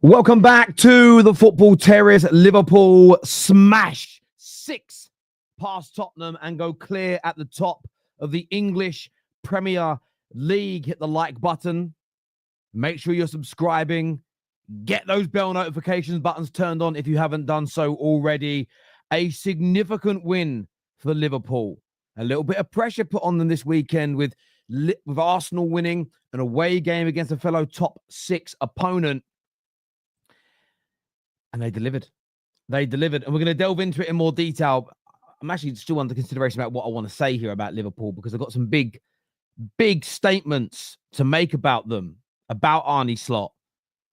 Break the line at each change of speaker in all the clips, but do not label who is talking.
Welcome back to the Football Terrace. Liverpool smash 6 past Tottenham and go clear at the top of the English Premier League. Hit the like button. Make sure you're subscribing. Get those bell notifications buttons turned on if you haven't done so already. A significant win for Liverpool. A little bit of pressure put on them this weekend with Arsenal winning an away game against a fellow top 6 opponent. And they delivered. They delivered. And we're going to delve into it in more detail. I'm actually still under consideration about what I want to say here about Liverpool because I've got some big statements to make about them, about Arne Slot,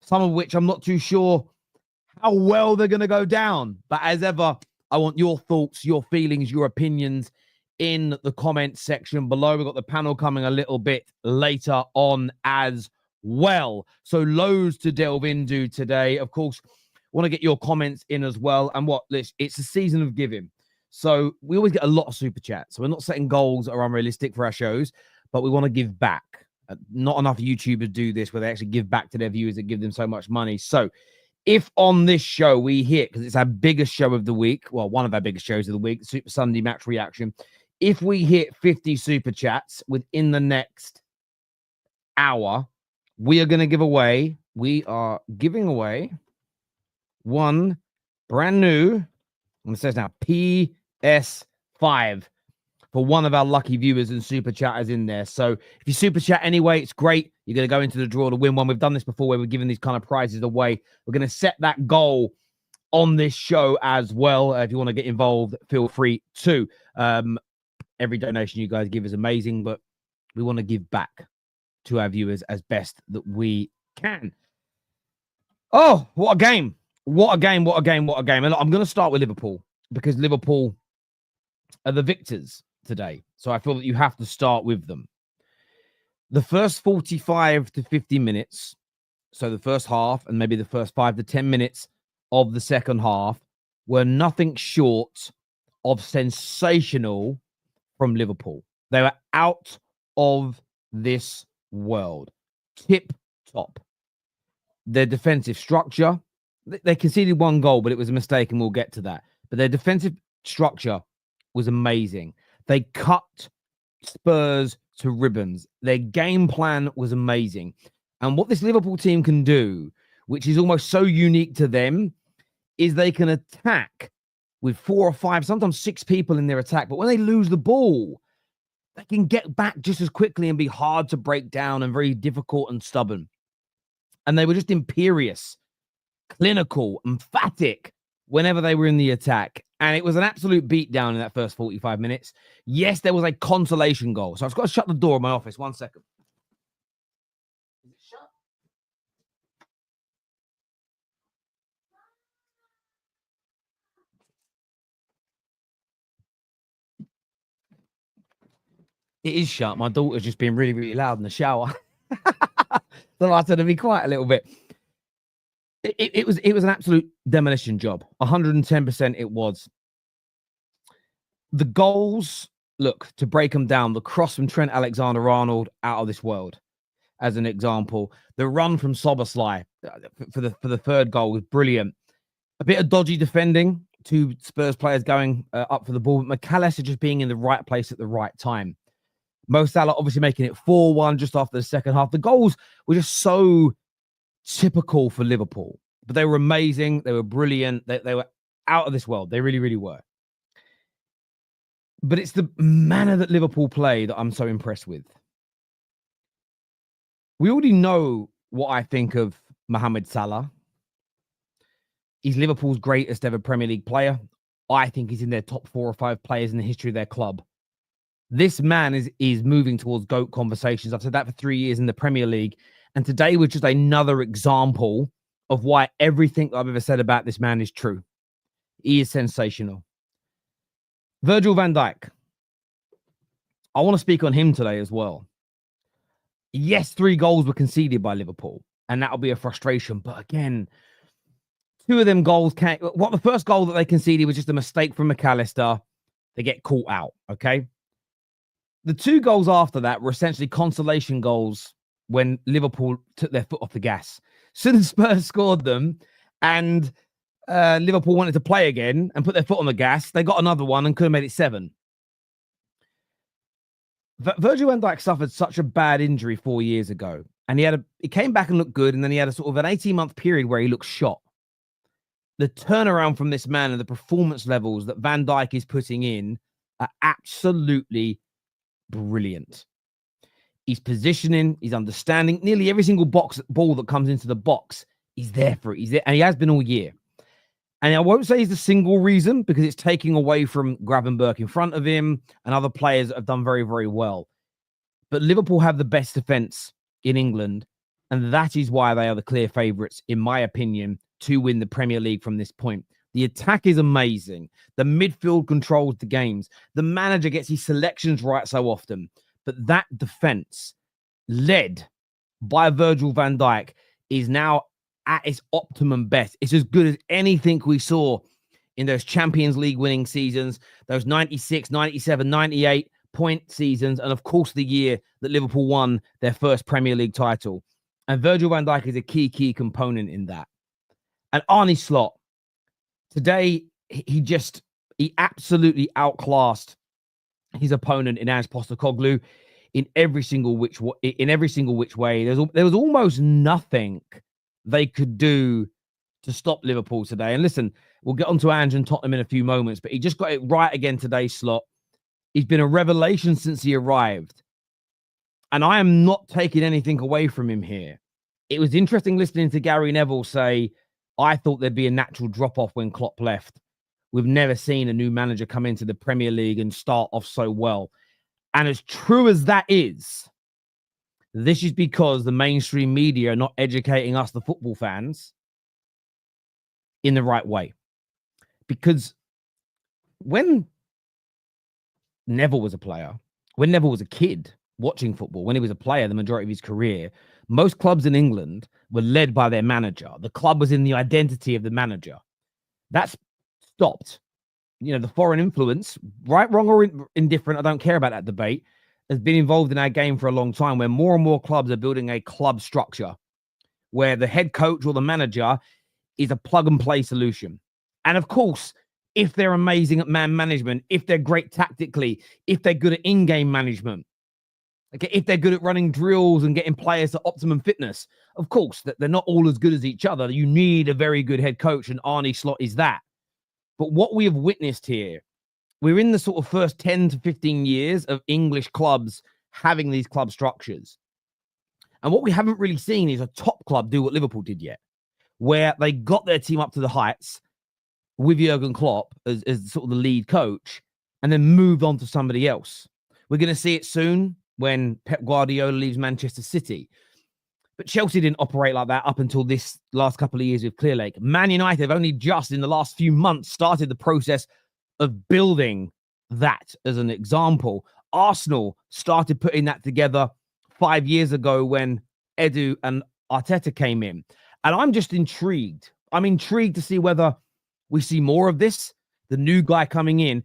some of which I'm not too sure how well they're going to go down. But as ever, I want your thoughts, your feelings, your opinions in the comments section below. We've got the panel coming a little bit later on as well. So loads to delve into today. Of course, want to get your comments in as well. And it's a season of giving. So we always get a lot of super chats. So we're not setting goals that are unrealistic for our shows, but we want to give back. Not enough YouTubers do this where they actually give back to their viewers that give them so much money. So if on this show we hit, because it's our biggest show of the week, well, one of our biggest shows of the week, Super Sunday Match Reaction, if we hit 50 super chats within the next hour, we are giving away one brand new, and it says now PS5 for one of our lucky viewers and super chatters in there. So if you super chat anyway, it's great. You're going to go into the draw to win one. We've done this before where we're giving these kind of prizes away. We're going to set that goal on this show as well. If you want to get involved, feel free to. Every donation you guys give is amazing, but we want to give back to our viewers as best that we can. Oh, what a game. What a game. And look, I'm going to start with Liverpool because Liverpool are the victors today. So I feel that you have to start with them. The first 45 to 50 minutes, so the first half and maybe the first 5 to 10 minutes of the second half were nothing short of sensational from Liverpool. They were out of this world. Tip top. Their defensive structure, they conceded one goal, but it was a mistake, and we'll get to that. But their defensive structure was amazing. They cut Spurs to ribbons. Their game plan was amazing. And what this Liverpool team can do, which is almost so unique to them, is they can attack with 4 or 5, sometimes 6 people in their attack. But when they lose the ball, they can get back just as quickly and be hard to break down and very difficult and stubborn. And they were just imperious, clinical, emphatic whenever they were in the attack. And it was an absolute beatdown in that first 45 minutes. Yes, there was a consolation goal. So I've got to shut the door of my office. 1 second. Is it shut? It is shut. My daughter's just been really, really loud in the shower. So I had to be quiet a little bit. It was an absolute demolition job. 110% it was. The goals, look, to break them down, the cross from Trent Alexander-Arnold, out of this world, as an example. The run from Szoboszlai for the third goal was brilliant. A bit of dodgy defending, 2 Spurs players going up for the ball, but McAllister just being in the right place at the right time. Mo Salah obviously making it 4-1 just after the second half. The goals were just so typical for Liverpool, but they were amazing. They were brilliant. They were out of this world. They really, really were. But it's the manner that Liverpool play that I'm so impressed with. We already know what I think of Mohamed Salah. He's Liverpool's greatest ever Premier League player. I think he's in their top 4 or 5 players in the history of their club. This man is moving towards GOAT conversations. I've said that for 3 years in the Premier League. And today was just another example of why everything I've ever said about this man is true. He is sensational. Virgil van Dijk. I want to speak on him today as well. Yes, 3 goals were conceded by Liverpool. and that'll be a frustration. But again, two of them goals can't. What the first goal that they conceded was just a mistake from McAllister. They get caught out. Okay. The two goals after that were essentially consolation goals when Liverpool took their foot off the gas. Soon as Spurs scored them and Liverpool wanted to play again and put their foot on the gas, they got another one and could have made it 7. Virgil van Dijk suffered such a bad injury 4 years ago, and he came back and looked good, and then he had a sort of an 18-month period where he looked shot. The turnaround from this man and the performance levels that Van Dijk is putting in are absolutely brilliant. He's positioning, he's understanding nearly every single ball that comes into the box. He's there for it. He's there, and he has been all year. And I won't say he's the single reason, because it's taking away from Gravenberch in front of him and other players that have done very, very well. But Liverpool have the best defense in England, and that is why they are the clear favourites, in my opinion, to win the Premier League from this point. The attack is amazing. The midfield controls the games. The manager gets his selections right so often. But that defense, led by Virgil van Dijk, is now at its optimum best. It's as good as anything we saw in those Champions League winning seasons, those 96, 97, 98 point seasons, and of course the year that Liverpool won their first Premier League title. And Virgil van Dijk is a key component in that. And Arne Slot, today, he absolutely outclassed his opponent in Ange Postecoglou in every single which way. There was almost nothing they could do to stop Liverpool today. And listen, we'll get on to Ange and Tottenham in a few moments, but he just got it right again today, Slot. He's been a revelation since he arrived. And I am not taking anything away from him here. It was interesting listening to Gary Neville say, I thought there'd be a natural drop-off when Klopp left. We've never seen a new manager come into the Premier League and start off so well. And as true as that is, this is because the mainstream media are not educating us, the football fans, in the right way. Because when Neville was a player, when Neville was a kid watching football, when he was a player the majority of his career, most clubs in England were led by their manager. The club was in the identity of the manager. That's stopped. You know, the foreign influence, right, wrong, or indifferent, I don't care about that debate, has been involved in our game for a long time, where more and more clubs are building a club structure where the head coach or the manager is a plug-and-play solution. And of course, if they're amazing at man management, if they're great tactically, if they're good at in-game management, okay, if they're good at running drills and getting players to optimum fitness, of course, that they're not all as good as each other. You need a very good head coach, and Arne Slot is that. But what we have witnessed here, we're in the sort of first 10 to 15 years of English clubs having these club structures. And what we haven't really seen is a top club do what Liverpool did yet, where they got their team up to the heights with Jurgen Klopp as sort of the lead coach, and then moved on to somebody else. We're going to see it soon when Pep Guardiola leaves Manchester City. But Chelsea didn't operate like that up until this last couple of years with Clearlake. Man United have only just in the last few months started the process of building that as an example. Arsenal started putting that together 5 years ago when Edu and Arteta came in. And I'm just intrigued. I'm intrigued to see whether we see more of this. The new guy coming in,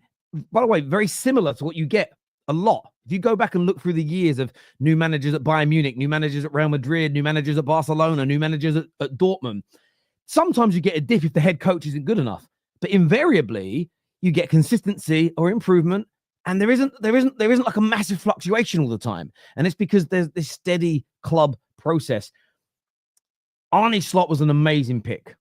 by the way, very similar to what you get a lot. If you go back and look through the years of new managers at Bayern Munich, new managers at Real Madrid, new managers at Barcelona, new managers at Dortmund, sometimes you get a dip if the head coach isn't good enough. But invariably, you get consistency or improvement, and there isn't like a massive fluctuation all the time. And it's because there's this steady club process. Arne Slot was an amazing pick.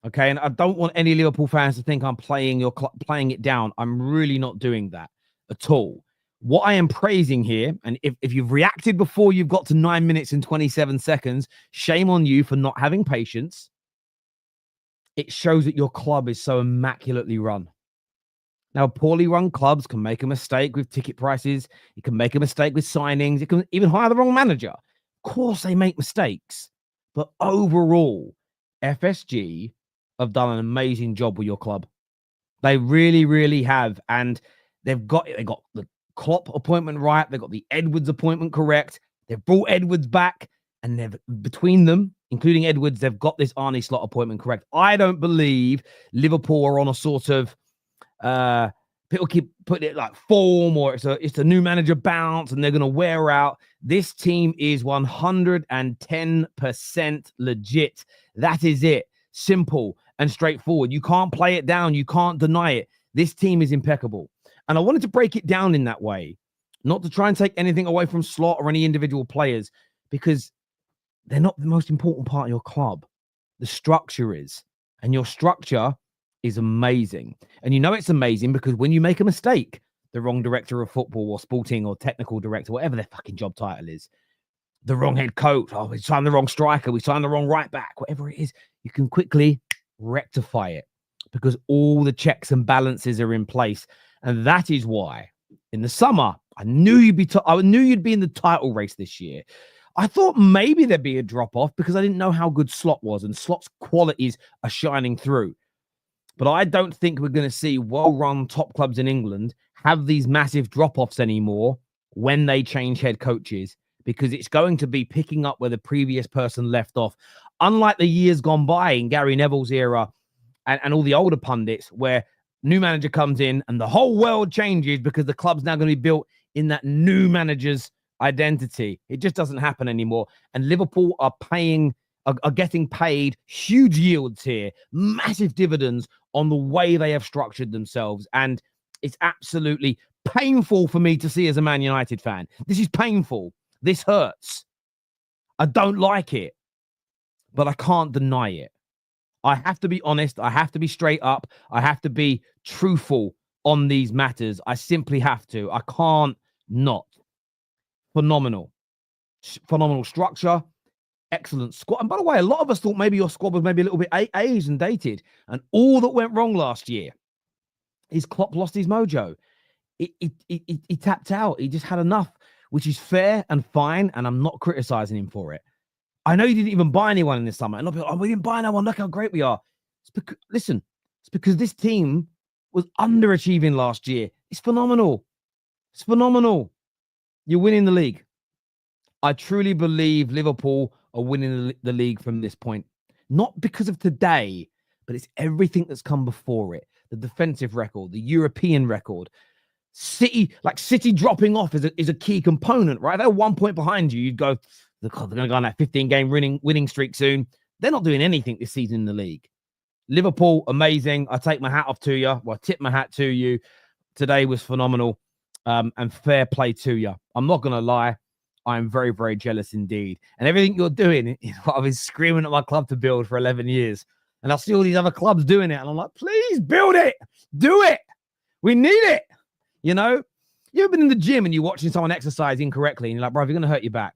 Okay, and I don't want any Liverpool fans to think I'm playing it down. I'm really not doing that at all. What I am praising here, and if you've reacted before you've got to 9 minutes and 27 seconds, shame on you for not having patience. It shows that your club is so immaculately run. Now, poorly run clubs can make a mistake with ticket prices. It can make a mistake with signings. It can even hire the wrong manager. Of course, they make mistakes. But overall, FSG have done an amazing job with your club. They really, really have. And they got the Klopp appointment right. They got the Edwards appointment correct. They've brought Edwards back, and between them, including Edwards, they've got this Arnie Slot appointment correct. I don't believe Liverpool are on a sort of people keep putting it like form, or it's a new manager bounce and they're going to wear out. This team is 110% legit. That is it. Simple and straightforward. You can't play it down. You can't deny it. This team is impeccable. And I wanted to break it down in that way, not to try and take anything away from Slot or any individual players, because they're not the most important part of your club. The structure is. And your structure is amazing. And you know it's amazing because when you make a mistake, the wrong director of football or sporting or technical director, whatever their fucking job title is, the wrong head coach, oh, we signed the wrong striker, we signed the wrong right back, whatever it is, you can quickly rectify it because all the checks and balances are in place. And that is why in the summer, I knew you'd be in the title race this year. I thought maybe there'd be a drop-off because I didn't know how good Slot was, and Slot's qualities are shining through. But I don't think we're going to see well-run top clubs in England have these massive drop-offs anymore when they change head coaches, because it's going to be picking up where the previous person left off. Unlike the years gone by in Gary Neville's era and all the older pundits, where new manager comes in and the whole world changes because the club's now going to be built in that new manager's identity. It just doesn't happen anymore. And Liverpool are getting paid huge yields here, massive dividends on the way they have structured themselves. And it's absolutely painful for me to see as a Man United fan. This is painful. This hurts. I don't like it, but I can't deny it. I have to be honest. I have to be straight up. I have to be truthful on these matters. I simply have to. I can't not. Phenomenal structure. Excellent squad. And by the way, a lot of us thought maybe your squad was maybe a little bit aged and dated. And all that went wrong last year is Klopp lost his mojo. He tapped out. He just had enough, which is fair and fine. And I'm not criticizing him for it. I know you didn't even buy anyone in this summer. And people, we didn't buy no one. Look how great we are. It's because this team was underachieving last year. It's phenomenal. It's phenomenal. You're winning the league. I truly believe Liverpool are winning the league from this point. Not because of today, but it's everything that's come before it. The defensive record, the European record. City dropping off is a key component, right? If they're 1 point behind you, you'd go, they're going to go on that 15-game winning streak soon. They're not doing anything this season in the league. Liverpool, amazing. I take my hat off to you. Well, I tip my hat to you. Today was phenomenal. And fair play to you. I'm not going to lie. I'm very, very jealous indeed. And everything you're doing is what I've been screaming at my club to build for 11 years. And I see all these other clubs doing it. And I'm like, please build it. Do it. We need it. You know, you've been in the gym and you're watching someone exercise incorrectly. And you're like, bro, you're going to hurt your back.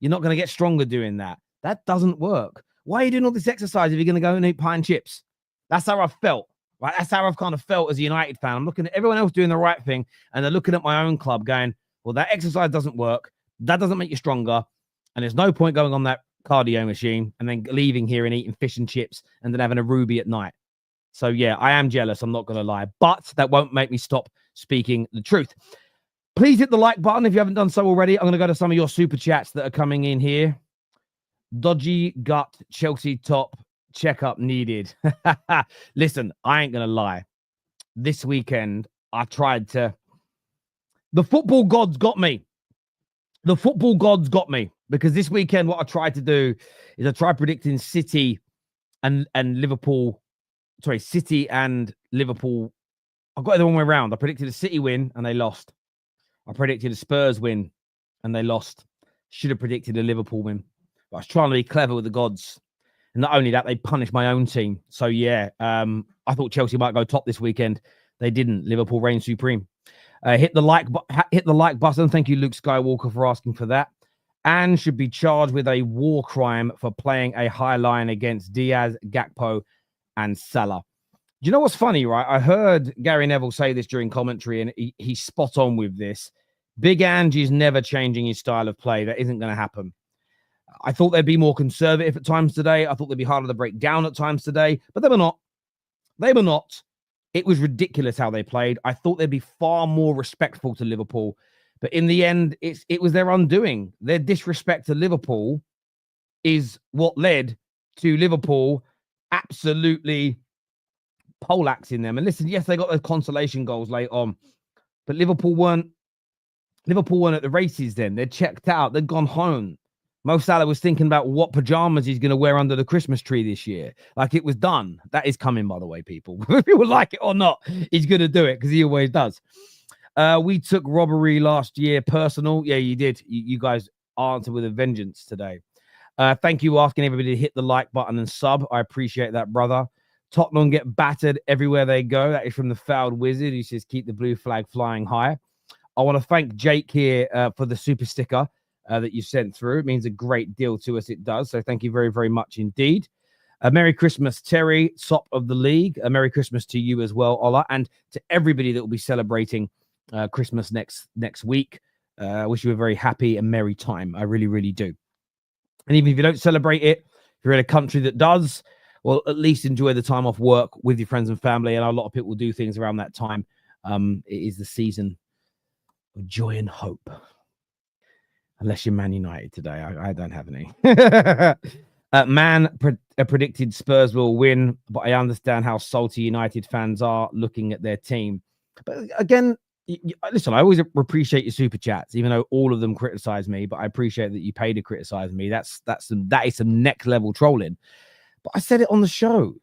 You're not going to get stronger doing that. That doesn't work. Why are you doing all this exercise if you're going to go and eat pie and chips? That's how I felt. Right? That's how I've kind of felt as a United fan. I'm looking at everyone else doing the right thing. And they're looking at my own club going, well, that exercise doesn't work. That doesn't make you stronger. And there's no point going on that cardio machine and then leaving here and eating fish and chips and then having a Ruby at night. So, yeah, I am jealous. I'm not going to lie. But that won't make me stop speaking the truth. Please hit the like button if you haven't done so already. I'm going to go to some of your super chats that are coming in here. Dodgy gut, Chelsea top, checkup needed. Listen, I ain't going to lie. This weekend, I tried to... The football gods got me. The football gods got me. Because this weekend, what I tried to do is I tried predicting City and Liverpool. Sorry, City and Liverpool. I got it the wrong way around. I predicted a City win and they lost. I predicted a Spurs win and they lost. Should have predicted a Liverpool win. But I was trying to be clever with the gods. And not only that, they punished my own team. So, yeah, I thought Chelsea might go top this weekend. They didn't. Liverpool reigned supreme. Hit the like button. Thank you, Luke Skywalker, for asking for that. Ange should be charged with a war crime for playing a high line against Diaz, Gakpo, and Salah. Do you know what's funny, right? I heard Gary Neville say this during commentary, and he's spot on with this. Big Ange is never changing his style of play. That isn't going to happen. I thought they'd be more conservative at times today. I thought they'd be harder to break down at times today, but they were not. They were not. It was ridiculous how they played. I thought they'd be far more respectful to Liverpool, but in the end, it was their undoing. Their disrespect to Liverpool is what led to Liverpool absolutely poleaxing them. And listen, yes, they got those consolation goals late on, but Liverpool weren't at the races then. They'd checked out. They'd gone home. Mo Salah was thinking about what pajamas he's going to wear under the Christmas tree this year. Like, it was done. That is coming, by the way, people. If you would like it or not, he's going to do it because he always does. We took robbery last year personal. Yeah, you did. You guys answered with a vengeance today. Thank you for asking everybody to hit the like button and sub. I appreciate that, brother. Tottenham get battered everywhere they go. That is from the Fouled Wizard. He says, keep the blue flag flying high. I want to thank Jake here for the super sticker that you sent through. It means a great deal to us. It does. So thank you very, very much indeed. Merry Christmas, Terry, top of the league. Merry Christmas to you as well, Ola, and to everybody that will be celebrating Christmas next week. I wish you a very happy and merry time. I really, really do. And even if you don't celebrate it, if you're in a country that does, well, at least enjoy the time off work with your friends and family. And a lot of people do things around that time. It is the season of joy and hope. Unless you're Man United today. I don't have any. Predicted Spurs will win, but I understand how salty United fans are looking at their team. But again, listen, I always appreciate your super chats, even though all of them criticize me, but I appreciate that you pay to criticize me. That is some next level trolling. But I said it on the show.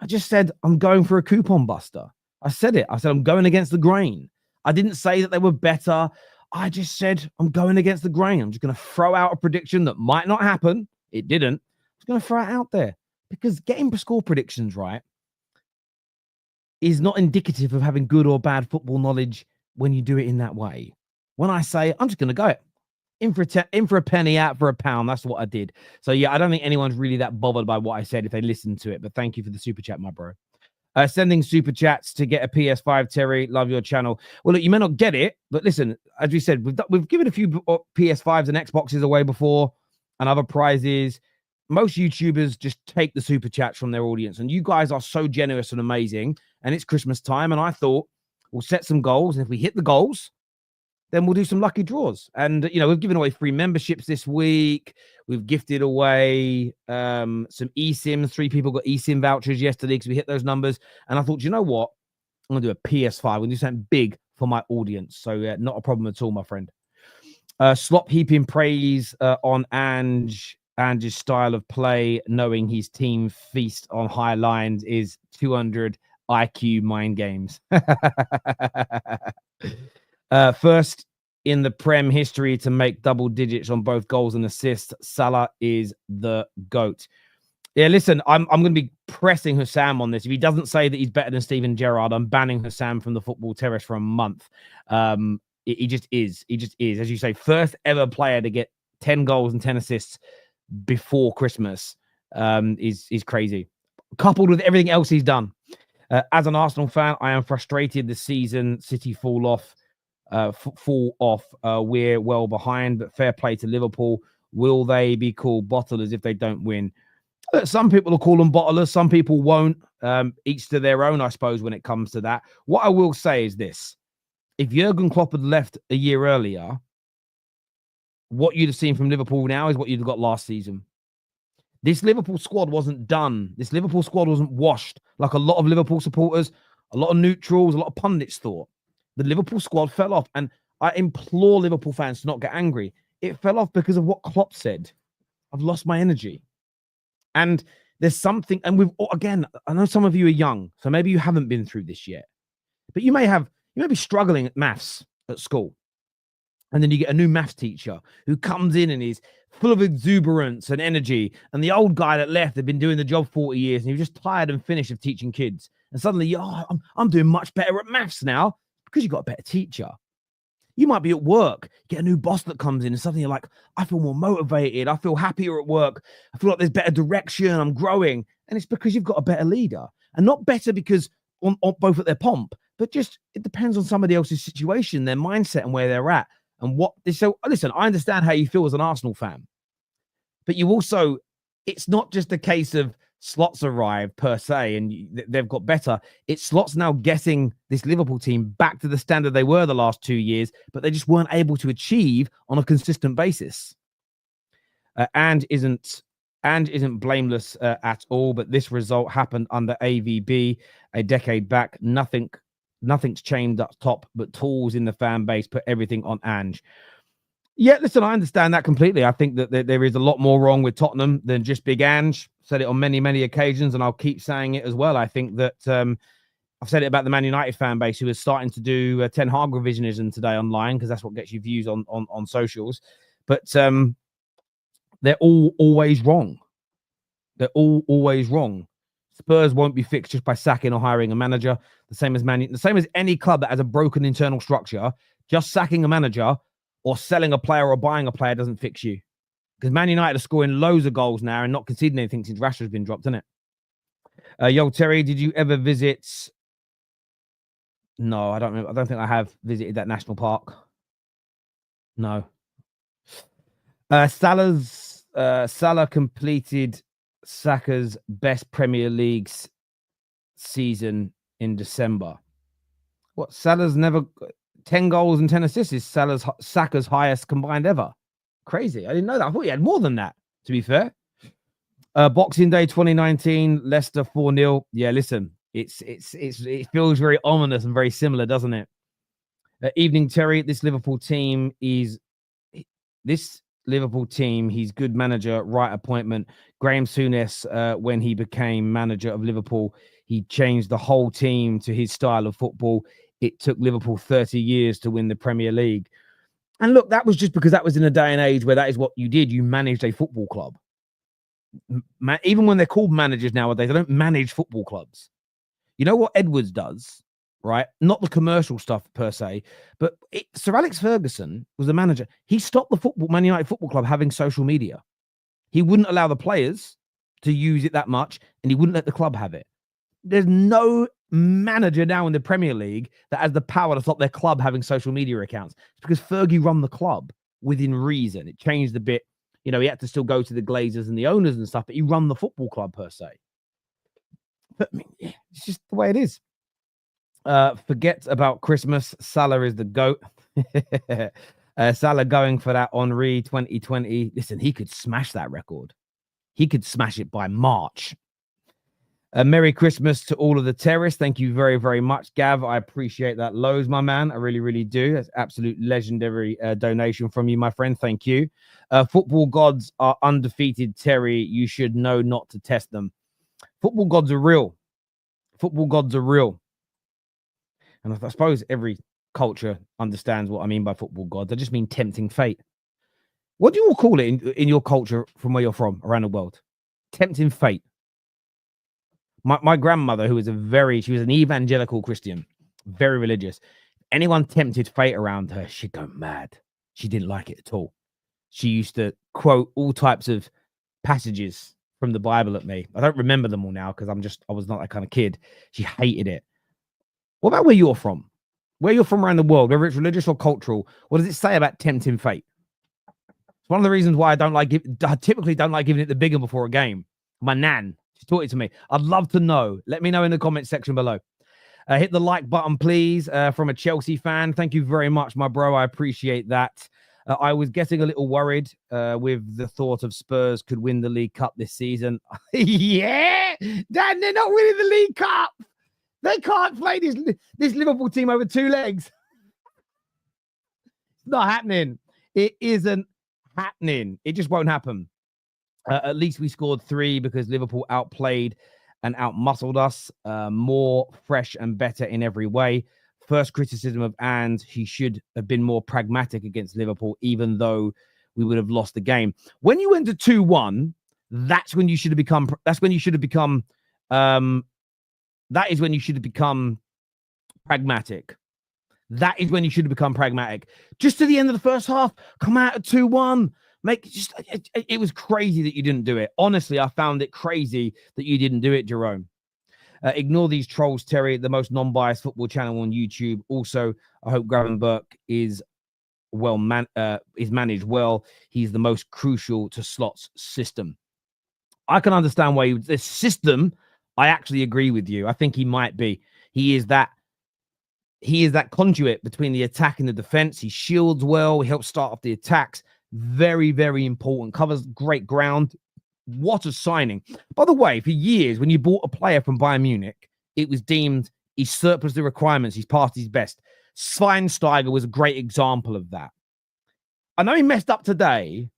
I just said I'm going for a coupon buster. I said it. I said I'm going against the grain. I didn't say that they were better. I just said I'm going against the grain. I'm just going to throw out a prediction that might not happen. It didn't. I'm just going to throw it out there because getting score predictions right is not indicative of having good or bad football knowledge when you do it in that way. When I say I'm just going to go it. In for a penny, out for a pound. That's what I did. So, yeah, I don't think anyone's really that bothered by what I said if they listen to it. But thank you for the super chat, my bro. Sending super chats to get a PS5, Terry. Love your channel. Well, look, you may not get it, but listen, as we said, we've given a few PS5s and Xboxes away before and other prizes. Most YouTubers just take the super chats from their audience. And you guys are so generous and amazing. And it's Christmas time. And I thought we'll set some goals. And if we hit the goals, then we'll do some lucky draws. And, you know, we've given away free memberships this week. We've gifted away some eSIMs. 3 people got eSIM vouchers yesterday because we hit those numbers. And I thought, you know what? I'm going to do a PS5. We're going to do something big for my audience. So, not a problem at all, my friend. Slop heaping praise on Ange's style of play, knowing his team feast on high lines is 200 IQ mind games. First in the Prem history to make double digits on both goals and assists. Salah is the GOAT. Yeah, listen, I'm going to be pressing Husam on this. If he doesn't say that he's better than Steven Gerrard, I'm banning Husam from the Football Terrace for a month. He just is. He just is. As you say, first ever player to get 10 goals and 10 assists before Christmas is crazy. Coupled with everything else he's done. As an Arsenal fan, I am frustrated this season. City fall off. We're well behind, but fair play to Liverpool. Will they be called bottlers if they don't win? Some people will call them bottlers. Some people won't. Each to their own, I suppose, when it comes to that. What I will say is this. If Jurgen Klopp had left a year earlier, what you'd have seen from Liverpool now is what you'd have got last season. This Liverpool squad wasn't done. This Liverpool squad wasn't washed like a lot of Liverpool supporters, a lot of neutrals, a lot of pundits thought. The Liverpool squad fell off, and I implore Liverpool fans to not get angry. It fell off because of what Klopp said. I've lost my energy. And there's something, and again, I know some of you are young, so maybe you haven't been through this yet. But you may be struggling at maths at school. And then you get a new maths teacher who comes in and is full of exuberance and energy. And the old guy that left had been doing the job 40 years, and you're just tired and finished of teaching kids. And suddenly, I'm doing much better at maths now because you got a better teacher. You might be at work, get a new boss that comes in, and suddenly you're like, I feel more motivated. I feel happier at work. I feel like there's better direction. I'm growing. And it's because you've got a better leader. And not better because on both at their pomp, but just it depends on somebody else's situation, their mindset and where they're at. And so listen, I understand how you feel as an Arsenal fan, but you also, it's not just a case of Slots arrived per se and they've got better. It's Slots now getting this Liverpool team back to the standard they were the last 2 years, but they just weren't able to achieve on a consistent basis. And isn't Ange isn't blameless at all, but this result happened under AVB a decade back. Nothing's changed up top, but tools in the fan base put everything on Ange. Yeah, listen, I understand that completely. I think that there is a lot more wrong with Tottenham than just Big Ange. Said it on many, many occasions, and I'll keep saying it as well. I think that I've said it about the Man United fan base, who is starting to do Ten Hag revisionism today online, because that's what gets you views on socials. But they're all always wrong. They're all always wrong. Spurs won't be fixed just by sacking or hiring a manager. The same as any club that has a broken internal structure. Just sacking a manager or selling a player or buying a player doesn't fix you. Because Man United are scoring loads of goals now and not conceding anything since Rashford's been dropped, isn't it? Yo, Terry, did you ever visit? No, I don't remember. I don't think I have visited that national park. No. Salah completed Saka's best Premier League season in December. What? Salah's never 10 goals and 10 assists is Saka's highest combined ever. Crazy. I didn't know that. I thought he had more than that, to be fair. Boxing Day 2019, Leicester 4-0. Yeah, listen, it feels very ominous and very similar, doesn't it? Evening, Terry. This Liverpool team, he's good manager, right appointment. Graham Souness, when he became manager of Liverpool, he changed the whole team to his style of football. It took Liverpool 30 years to win the Premier League. And look, that was just because that was in a day and age where that is what you did. You managed a football club. Even when they're called managers nowadays, they don't manage football clubs. You know what Edwards does, right? Not the commercial stuff per se, but Sir Alex Ferguson was the manager. He stopped the Man United Football Club having social media. He wouldn't allow the players to use it that much, and he wouldn't let the club have it. There's no manager now in the Premier League that has the power to stop their club having social media accounts. It's because Fergie run the club within reason. It changed a bit. You know, he had to still go to the Glazers and the owners and stuff, but he run the football club per se. But I mean, yeah, it's just the way it is. Forget about Christmas. Salah is the GOAT. Salah going for that Henri 2020. Listen, he could smash that record. He could smash it by March. Merry Christmas to all of the terrace. Thank you very, very much, Gav. I appreciate that loads, my man. I really, really do. That's absolute legendary donation from you, my friend. Thank you. Football gods are undefeated, Terry. You should know not to test them. Football gods are real. Football gods are real. And I suppose every culture understands what I mean by football gods. I just mean tempting fate. What do you all call it in your culture from where you're from around the world? Tempting fate. My grandmother, who was she was an evangelical Christian, very religious. Anyone tempted fate around her, she'd go mad. She didn't like it at all. She used to quote all types of passages from the Bible at me. I don't remember them all now because I was not that kind of kid. She hated it. What about where you're from? Where you're from around the world, whether it's religious or cultural, what does it say about tempting fate? It's one of the reasons why I typically don't like giving it the big one before a game. My nan, she taught it to me. I'd love to know. Let me know in the comment section below. Hit the like button, please, from a Chelsea fan. Thank you very much, my bro. I appreciate that. I was getting a little worried with the thought of Spurs could win the League Cup this season. Yeah, Dan, they're not winning the League Cup. They can't play this Liverpool team over two legs. It's not happening. It isn't happening. It just won't happen. At least we scored 3 because Liverpool outplayed and outmuscled us. More fresh and better in every way. First criticism of Ange, he should have been more pragmatic against Liverpool, even though we would have lost the game. When you went to 2-1, that is when you should have become pragmatic. That is when you should have become pragmatic. Just to the end of the first half, come out at 2-1. It was crazy that you didn't do it. Honestly, I found it crazy that you didn't do it, Jerome. Ignore these trolls, Terry, the most non-biased football channel on YouTube. Also, I hope Gravenberg is managed well. He's the most crucial to Slot's system. I can understand why this system, I actually agree with you. I think he might be. He is that conduit between the attack and the defense. He shields well. He helps start off the attacks. Very, very important. Covers great ground. What a signing. By the way, for years, when you bought a player from Bayern Munich, it was deemed he's surplus the requirements, he's past his best. Schweinsteiger was a great example of that. I know he messed up today,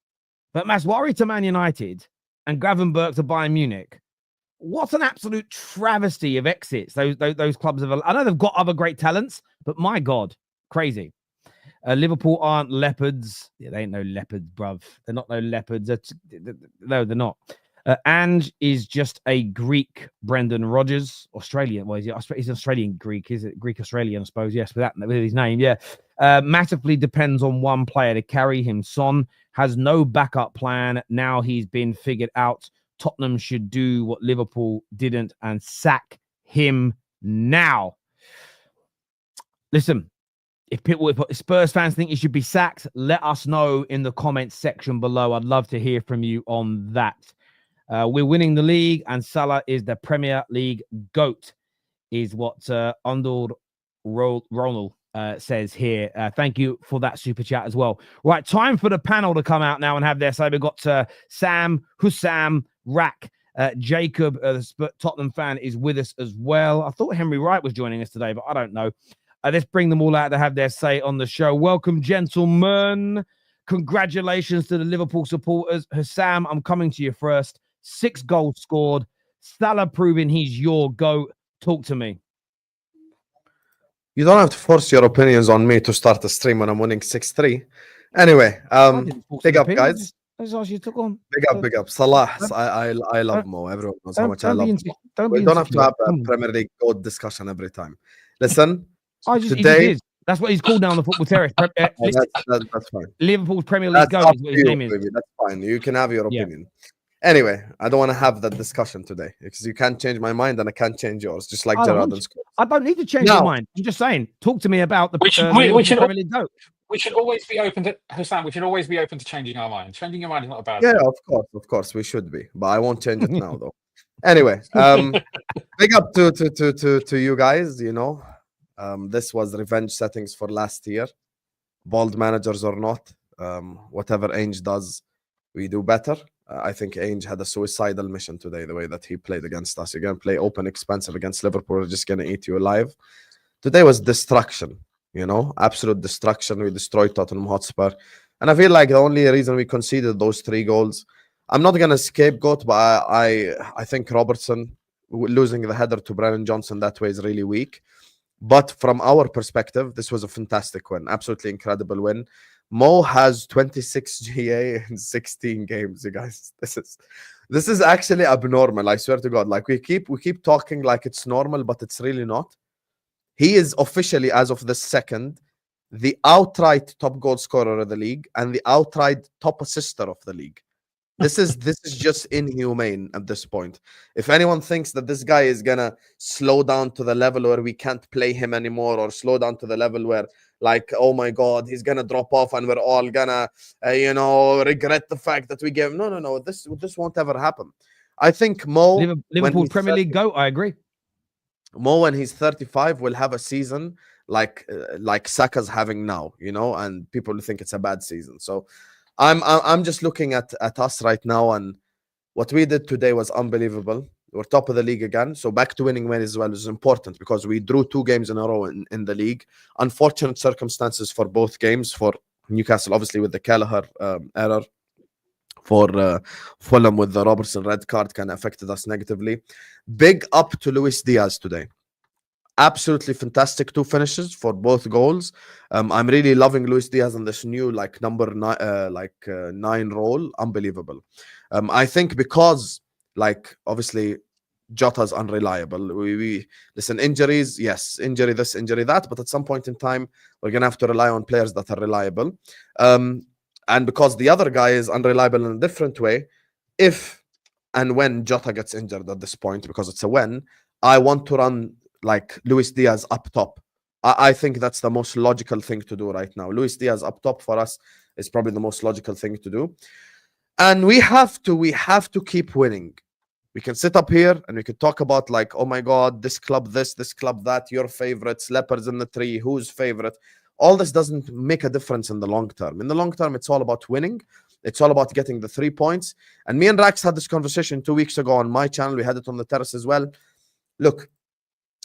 but Maswari to Man United and Gravenberch to Bayern Munich. What an absolute travesty of exits those clubs have. I know they've got other great talents, but my God, crazy. Liverpool aren't leopards. Yeah, they ain't no leopards, bruv. They're not no leopards. No, they're not. Ange is just a Greek Brendan Rodgers, Australian. Well, he's Australian Greek, is it? Greek Australian, I suppose. Yes, with his name. Yeah, massively depends on one player to carry him. Son has no backup plan. Now he's been figured out. Tottenham should do what Liverpool didn't and sack him now. Listen, if Spurs fans think he should be sacked, let us know in the comments section below. I'd love to hear from you on that. We're winning the league, and Salah is the Premier League GOAT, is what Underl Ronald says here. Thank you for that super chat as well. Right, time for the panel to come out now and have their say. We've got Sam, Husam, Rack, Jacob, the Tottenham fan, is with us as well. I thought Henry Wright was joining us today, but I don't know. Let's bring them all out to have their say on the show. Welcome, gentlemen. Congratulations to the Liverpool supporters. Husam, I'm coming to you first. 6 goals scored. Salah proving he's your GOAT. Talk to me.
You don't have to force your opinions on me to start a stream when I'm winning 6-3. Anyway, big up, guys. Big up. Salah. I love Mo. Everyone knows how much I love Mo. We don't have to have a Premier League GOAT discussion every time. Listen,
today... That's what he's called now on the Football Terrace.
That's fine.
Liverpool's Premier League GOAT is what his name is.
That's fine. You can have your opinion. Anyway, I don't want to have that discussion today because you can't change my mind and I can't change yours, just like Gerard and Scott.
I don't need to change your mind. I'm just saying, talk to me about the Premier League GOAT.
We should always be open to Husam. We should always be open to changing our mind. Changing your mind is not a bad
thing. Of course, we should be, but I won't change it now, though. Anyway, big up to you guys. You know, this was revenge settings for last year. Bold managers or not, whatever Ange does, we do better. I think Ange had a suicidal mission today, the way that he played against us. You're going to play open, expensive against Liverpool. We're just going to eat you alive. Today was destruction, you know, absolute destruction. We destroyed Tottenham Hotspur. And I feel like the only reason we conceded those 3 goals, I'm not going to scapegoat, but I think Robertson losing the header to Brennan Johnson that way is really weak. But from our perspective, this was a fantastic win, absolutely incredible win. Mo has 26 GA in 16 games, you guys. This is actually abnormal. I swear to God. Like we keep talking like it's normal, but it's really not. He is officially, as of the second, the outright top goal scorer of the league and the outright top assister of the league. This is just inhumane at this point. If anyone thinks that this guy is gonna slow down to the level where we can't play him anymore, or slow down to the level where, like, oh my God, he's gonna drop off and we're all gonna, regret the fact that we gave him. No. This won't ever happen. I think Mo,
Liverpool Premier League GOAT. I agree.
Mo, when he's 35, will have a season like Saka's having now, you know, and people think it's a bad season. So I'm just looking at us right now, and what we did today was unbelievable. We're top of the league again, so back to winning ways as well is important because we drew 2 games in a row in the league. Unfortunate circumstances for both games. For Newcastle, obviously, with the Kelleher error. For Fulham with the Robertson red card kind of affected us negatively. Big up to Luis Diaz today. Absolutely fantastic 2 finishes for both goals. I'm really loving Luis Diaz in this new number 9 role. Unbelievable. I think because obviously Jota's unreliable. We listen, injuries, yes, injury this, injury that, but at some point in time we're gonna have to rely on players that are reliable. And because the other guy is unreliable in a different way, if and when Jota gets injured at this point, because it's a when, I want to run Luis Diaz up top. I think that's the most logical thing to do right now. Luis Diaz up top for us is probably the most logical thing to do. And we have to keep winning. We can sit up here and we could talk about oh my God, this club this club that, your favorites, leopards in the tree, who's favorite. All this doesn't make a difference in the long term. In the long term, it's all about winning. It's all about getting the 3 points. And me and Rax had this conversation 2 weeks ago on my channel. We had it on the terrace as well. Look,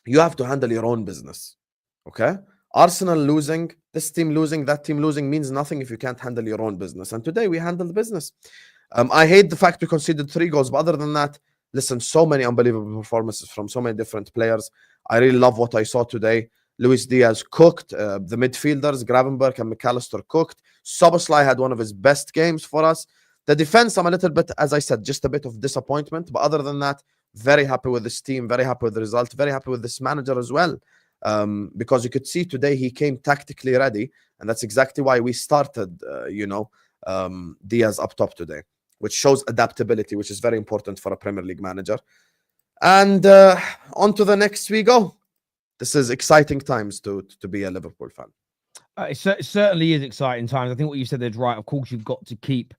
you have to handle your own business. Okay? Arsenal losing, this team losing, that team losing means nothing if you can't handle your own business. And today we handled business. I hate the fact we conceded 3 goals, but other than that, listen, so many unbelievable performances from so many different players. I really love what I saw today. Luis Diaz cooked. The midfielders, Gravenberch and McAllister, cooked. Szoboszlai had one of his best games for us. The defense, I'm a little bit, as I said, just a bit of disappointment. But other than that, very happy with this team, very happy with the result, very happy with this manager as well. Because you could see today he came tactically ready. And that's exactly why we started, Diaz up top today, which shows adaptability, which is very important for a Premier League manager. And on to the next we go. This is exciting times to be a Liverpool fan.
It certainly is exciting times. I think what you said is right. Of course, you've got to keep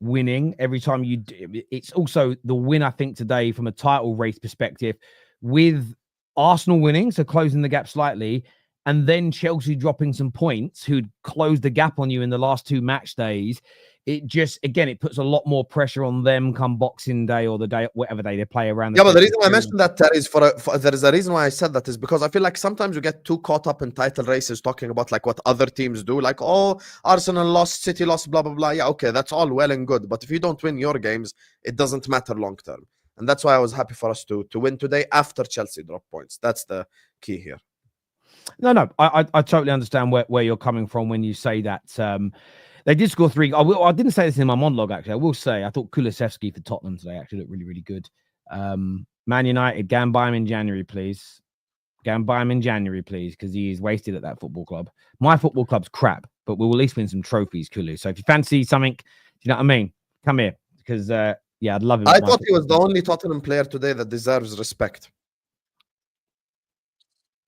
winning every time you do. It's also the win, I think, today from a title race perspective, with Arsenal winning, so closing the gap slightly, and then Chelsea dropping some points, who'd closed the gap on you in the last 2 match days. It just, again, it puts a lot more pressure on them come Boxing Day or the day, whatever day they play around.
Yeah, but the reason I mentioned that is there is a reason why I said that is because I feel like sometimes you get too caught up in title races talking about like what other teams do, like, oh, Arsenal lost, City lost, blah, blah, blah. Yeah, okay, that's all well and good. But if you don't win your games, it doesn't matter long term. And that's why I was happy for us to win today after Chelsea drop points. That's the key here.
No, I totally understand where you're coming from when you say that. They did score 3. I didn't say this in my monologue, actually. I will say I thought Kulusevski for Tottenham today actually looked really, really good. Man United, go and buy him in January, please. Go and buy him in January, please, because he's wasted at that football club. My football club's crap, but we'll at least win some trophies, Kulu. So if you fancy something, you know what I mean? Come here, because, yeah, I'd love him.
I thought he was the only Tottenham player today that deserves respect.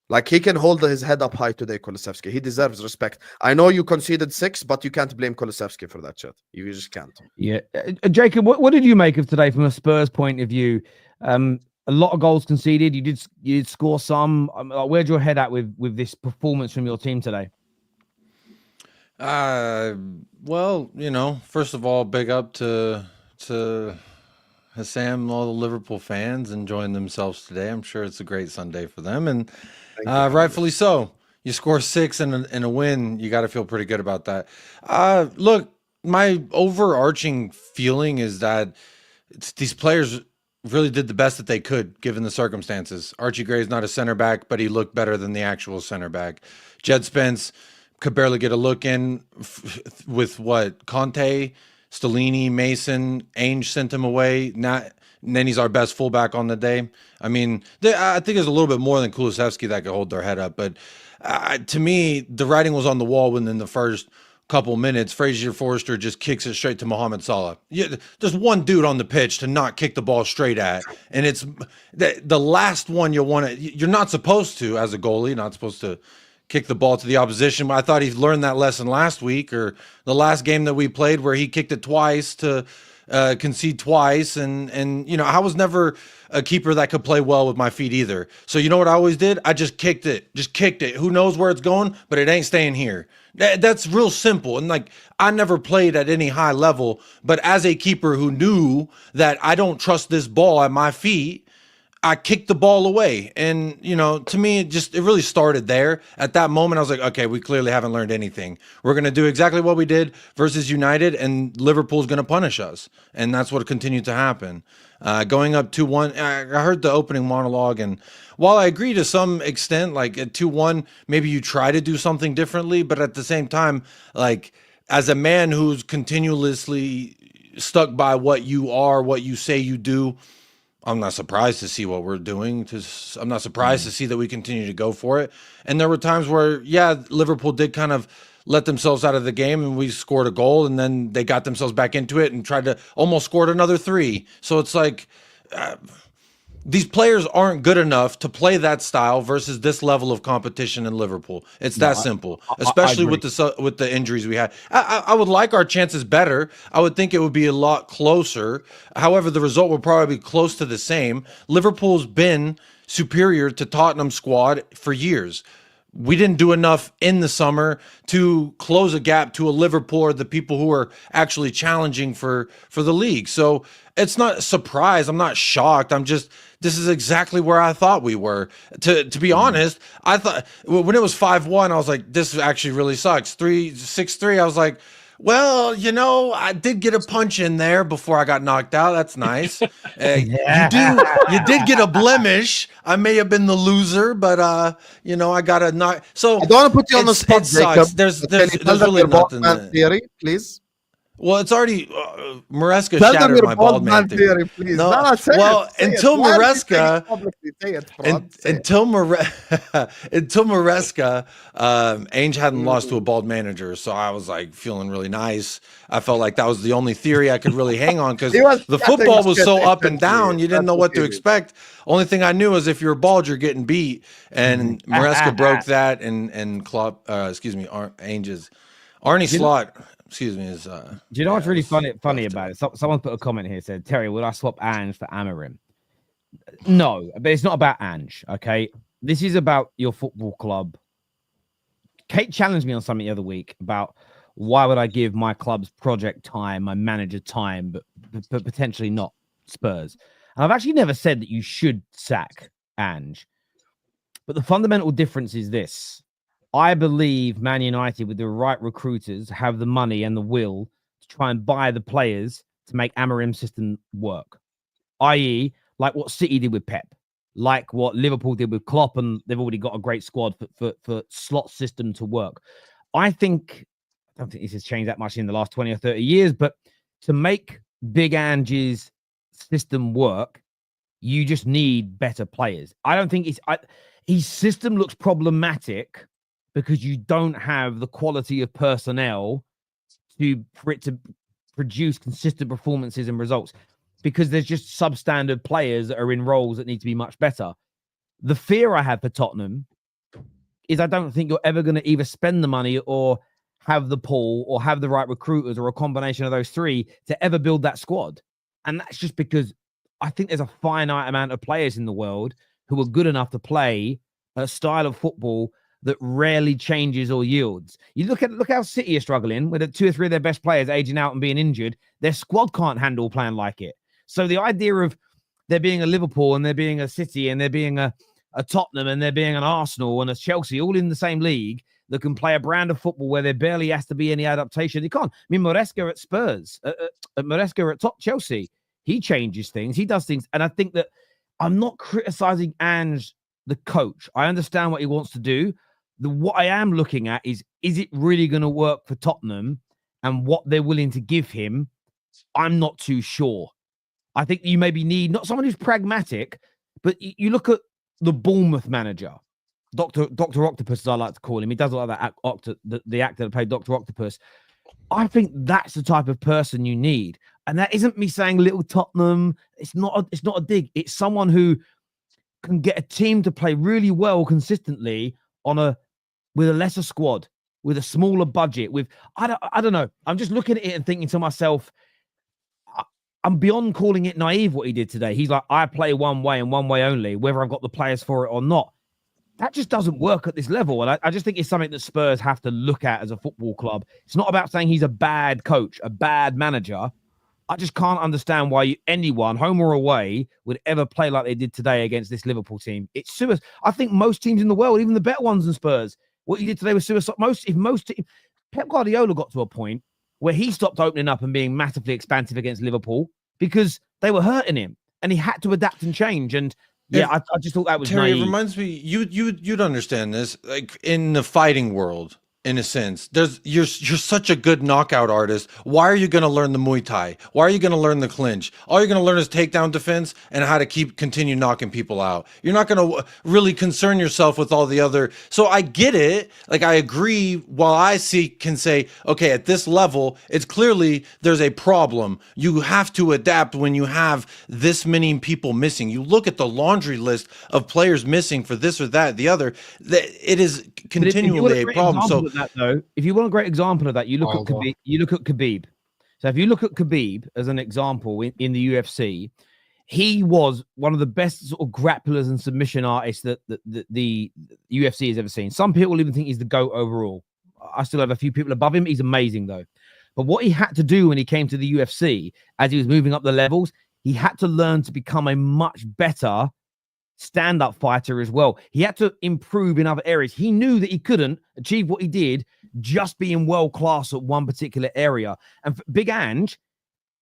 Like, he can hold his head up high today, Kulusevski. He deserves respect. I know you conceded 6, but you can't blame Kulusevski for that shit. You just can't.
Yeah. Jacob, what did you make of today from a Spurs point of view? A lot of goals conceded. You did score some. Where'd your head at with this performance from your team today?
Well, first of all, big up to Husam and all the Liverpool fans enjoying themselves today. I'm sure it's a great Sunday for them, and rightfully so. You score 6 in a win, you got to feel pretty good about that. Look, my overarching feeling is that these players really did the best that they could given the circumstances. Archie Gray's not a center back, but he looked better than the actual center back. Jed Spence could barely get a look in with what Conte, Stellini, Mason, Ange sent him away. And then he's our best fullback on the day. I mean, I think there's a little bit more than Kulusevski that could hold their head up. But to me, the writing was on the wall when in the first couple minutes, Frazier Forster just kicks it straight to Mohamed Salah. There's one dude on the pitch to not kick the ball straight at. And it's the last one you want to – you're not supposed to, as a goalie, not supposed to kick the ball to the opposition. But I thought he learned that lesson last week or the last game that we played where he kicked it twice to – concede twice, and I was never a keeper that could play well with my feet either. So you know what I always did? I just kicked it. Who knows where it's going, but it ain't staying here. That's real simple. And like, I never played at any high level, but as a keeper who knew that I don't trust this ball at my feet, I kicked the ball away. And, to me, it really started there. At that moment, I was like, okay, we clearly haven't learned anything. We're going to do exactly what we did versus United, and Liverpool's going to punish us. And that's what continued to happen. Going up 2-1, I heard the opening monologue, and while I agree to some extent, like at 2-1, maybe you try to do something differently, but at the same time, like as a man who's continuously stuck by what you are, what you say you do, I'm not surprised to see what we're doing. I'm not surprised to see that we continue to go for it. And there were times where, Liverpool did kind of let themselves out of the game and we scored a goal and then they got themselves back into it and tried to almost scored another 3. So it's like these players aren't good enough to play that style versus this level of competition in Liverpool. It's that simple, especially with the injuries we had. I would like our chances better. I would think it would be a lot closer. However, the result would probably be close to the same. Liverpool's been superior to Tottenham's squad for years. we didn't do enough in the summer to close a gap to a Liverpool or the people who are actually challenging for the league. So it's not a surprise. I'm not shocked. This is exactly where I thought we were. To be honest, I thought when it was 5-1, I was like, this actually really sucks. 6-3, I was like, well, I did get a punch in there before I got knocked out. That's nice. You did get a blemish. I may have been the loser, but I got a knock. So
I don't want to put you on the spot, Jacob.
There's really nothing.
Theory, please.
Well, it's already Maresca shattered my bald man theory.
Please.
No, until Maresca, until Maresca, Ange hadn't lost to a bald manager, so I was like feeling really nice. I felt like that was the only theory I could really hang on because the football was so up and down. You didn't know what to expect. Only thing I knew was if you're bald, you're getting beat, and Maresca broke that, and Klopp, Ange's Arne Slot. Excuse me. Do
you know what's really funny about it? Someone put a comment here, said, Terry, would I swap Ange for Amorim? No, but it's not about Ange, okay? This is about your football club. Kate challenged me on something the other week about why would I give my club's project time, my manager time, but potentially not Spurs. And I've actually never said that you should sack Ange. But the fundamental difference is this. I believe Man United, with the right recruiters, have the money and the will to try and buy the players to make Amorim's system work. I.e., like what City did with Pep, like what Liverpool did with Klopp, and they've already got a great squad for slot system to work. I don't think this has changed that much in the last 20 or 30 years, but to make Big Ange's system work, you just need better players. I don't think his system looks problematic because you don't have the quality of personnel for it to produce consistent performances and results, because there's just substandard players that are in roles that need to be much better. The fear I have for Tottenham is I don't think you're ever going to either spend the money or have the pull or have the right recruiters or a combination of those three to ever build that squad. And that's just because I think there's a finite amount of players in the world who are good enough to play a style of football that rarely changes or yields. You look how City are struggling with 2 or 3 of their best players aging out and being injured. Their squad can't handle playing like it. So the idea of there being a Liverpool and there being a City and there being a Tottenham and there being an Arsenal and a Chelsea all in the same league that can play a brand of football where there barely has to be any adaptation. They can't. I mean, Maresca at Spurs, Maresca at Chelsea, he changes things. He does things. And I think that I'm not criticizing Ange, the coach. I understand what he wants to do. What I am looking at is it really going to work for Tottenham and what they're willing to give him? I'm not too sure. I think you maybe need not someone who's pragmatic, but you look at the Bournemouth manager, Dr. Octopus, as I like to call him. He does a lot of that, the actor that played Dr. Octopus. I think that's the type of person you need. And that isn't me saying little Tottenham. It's not a dig. It's someone who can get a team to play really well consistently with a lesser squad, with a smaller budget, with I don't know. I'm just looking at it and thinking to myself, I'm beyond calling it naive what he did today. He's like, I play one way and one way only, whether I've got the players for it or not. That just doesn't work at this level. And I just think it's something that Spurs have to look at as a football club. It's not about saying he's a bad coach, a bad manager. I just can't understand why anyone, home or away, would ever play like they did today against this Liverpool team. It's suicide. I think most teams in the world, even the better ones than Spurs, what he did today was suicide. Pep Guardiola got to a point where he stopped opening up and being massively expansive against Liverpool because they were hurting him, and he had to adapt and change. And I just thought that was
Terry.
naive.
It reminds me, you'd understand this, like in the fighting world. In a sense, you're such a good knockout artist. Why are you going to learn the Muay Thai? Why are you going to learn the clinch? All you're going to learn is takedown defense and how to continue knocking people out. You're not going to really concern yourself with all the other. So I get it. Like, I agree. While I can say, okay, at this level, it's clearly there's a problem. You have to adapt when you have this many people missing. You look at the laundry list of players missing for this or that, the other. It is continually a problem. So.
If you want a great example of that, you look at Khabib. So if you look at Khabib as an example in the UFC, he was one of the best sort of grapplers and submission artists that the UFC has ever seen. Some people even think he's the GOAT overall. I still have a few people above him. He's amazing, though. But what he had to do when he came to the UFC, as he was moving up the levels, he had to learn to become a much better stand-up fighter as well. He had to improve in other areas. He knew that he couldn't achieve what he did just being world-class at one particular area. And for Big Ange,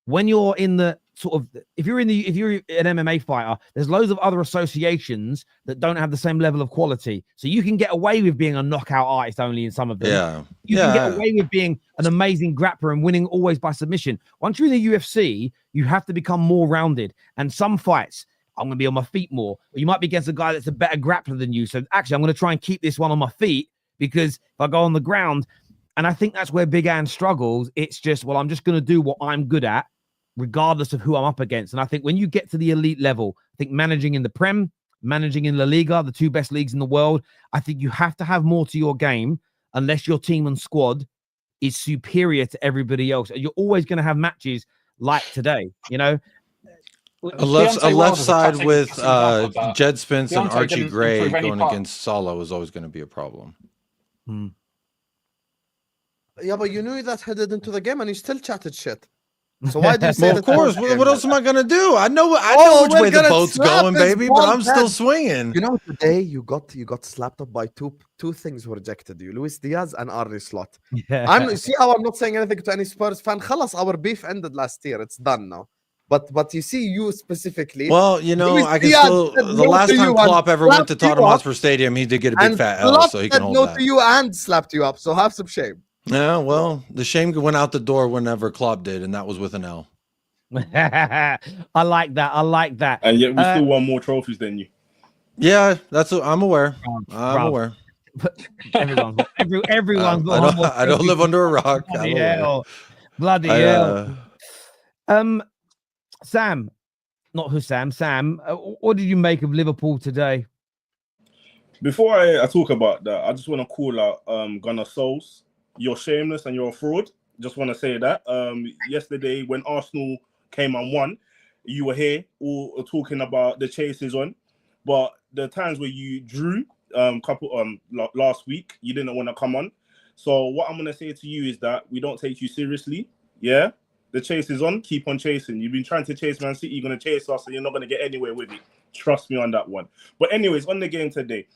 when you're in the sort of, if you're an MMA fighter, there's loads of other associations that don't have the same level of quality. So you can get away with being a knockout artist only in some of them.
Yeah.
You can get away with being an amazing grappler and winning always by submission. Once you're in the UFC, you have to become more rounded. And some fights, I'm going to be on my feet more. Or you might be against a guy that's a better grappler than you. So actually, I'm going to try and keep this one on my feet, because if I go on the ground, and I think that's where Big Ange struggles. It's just, well, I'm just going to do what I'm good at, regardless of who I'm up against. And I think when you get to the elite level, I think managing in the Prem, managing in La Liga, the two best leagues in the world, I think you have to have more to your game unless your team and squad is superior to everybody else. You're always going to have matches like today, you know?
A left side with
Deontay
Jed Spence and Archie
didn't
Gray
improve any
going
part.
against Salah is always going to be a problem.
Yeah, but you knew that headed into the game and you still chatted shit. So why do you say
Well,
that?
of course. What else am I going to do? I know
Oh,
which
we're
way the
gonna
boat's
slap
going,
his
baby, but I'm
bald
still
head.
swinging.
You know, today you got slapped up by two things who rejected you: Luis Diaz and Arne Slot.
Yeah.
See how I'm not saying anything to any Spurs fan. Khalas, our beef ended last year. It's done now. But you see, you specifically.
Well, you know,
Luis
I can
Diaz
still.
said
The
no
last
to
time
you and
Klopp ever went to
slapped you
Tottenham
up,
Hotspur Stadium, he did get a big
and
fat L,
Slot
so he
said
can hold
no
that.
to you and slapped you up. So have some shame.
Yeah, well, the shame went out the door whenever Klopp did, and that was with an L.
I like that. I like that.
And yet we still won more trophies than you.
Yeah, I'm aware. I'm
Bruv.
aware.
Everyone's everyone's
I don't live under a rock. I'm
Bloody
aware.
hell. Bloody hell. Sam, not Husam, Sam, what did you make of Liverpool today?
Before I talk about that, I just want to call out Gunnar Souls. You're shameless and you're a fraud. Just want to say that. Yesterday, when Arsenal came and won, you were here all talking about the chases on. But the times where you drew last week, you didn't want to come on. So what I'm going to say to you is that we don't take you seriously. Yeah? The chase is on. Keep on chasing. You've been trying to chase Man City. You're going to chase us and you're not going to get anywhere with it. Trust me on that one. But anyways, on the game today,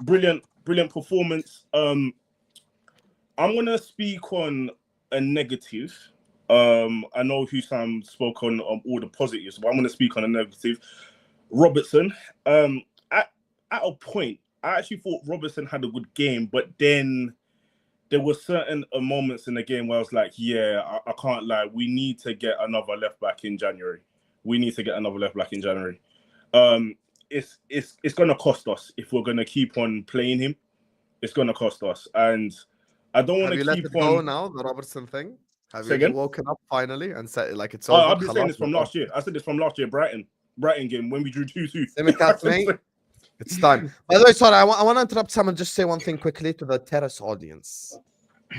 brilliant performance. I'm going to speak on a negative. I know Husam spoke on all the positives, but I'm going to speak on a negative. Robertson, at a point, I actually thought Robertson had a good game, but then there were certain moments in the game where I was like, yeah, I can't lie. We need to get another left back in January. It's going to cost us if we're going to keep on playing him. It's going to cost us. And I don't want to keep
let it go now, the Robertson thing? Have you woken up finally and said like it's over?
I've been saying this from last year. I said this from last year, Brighton game when we drew 2-2.
It's time. By the way, sorry, I want to interrupt Sam and just say one thing quickly to the Terrace audience.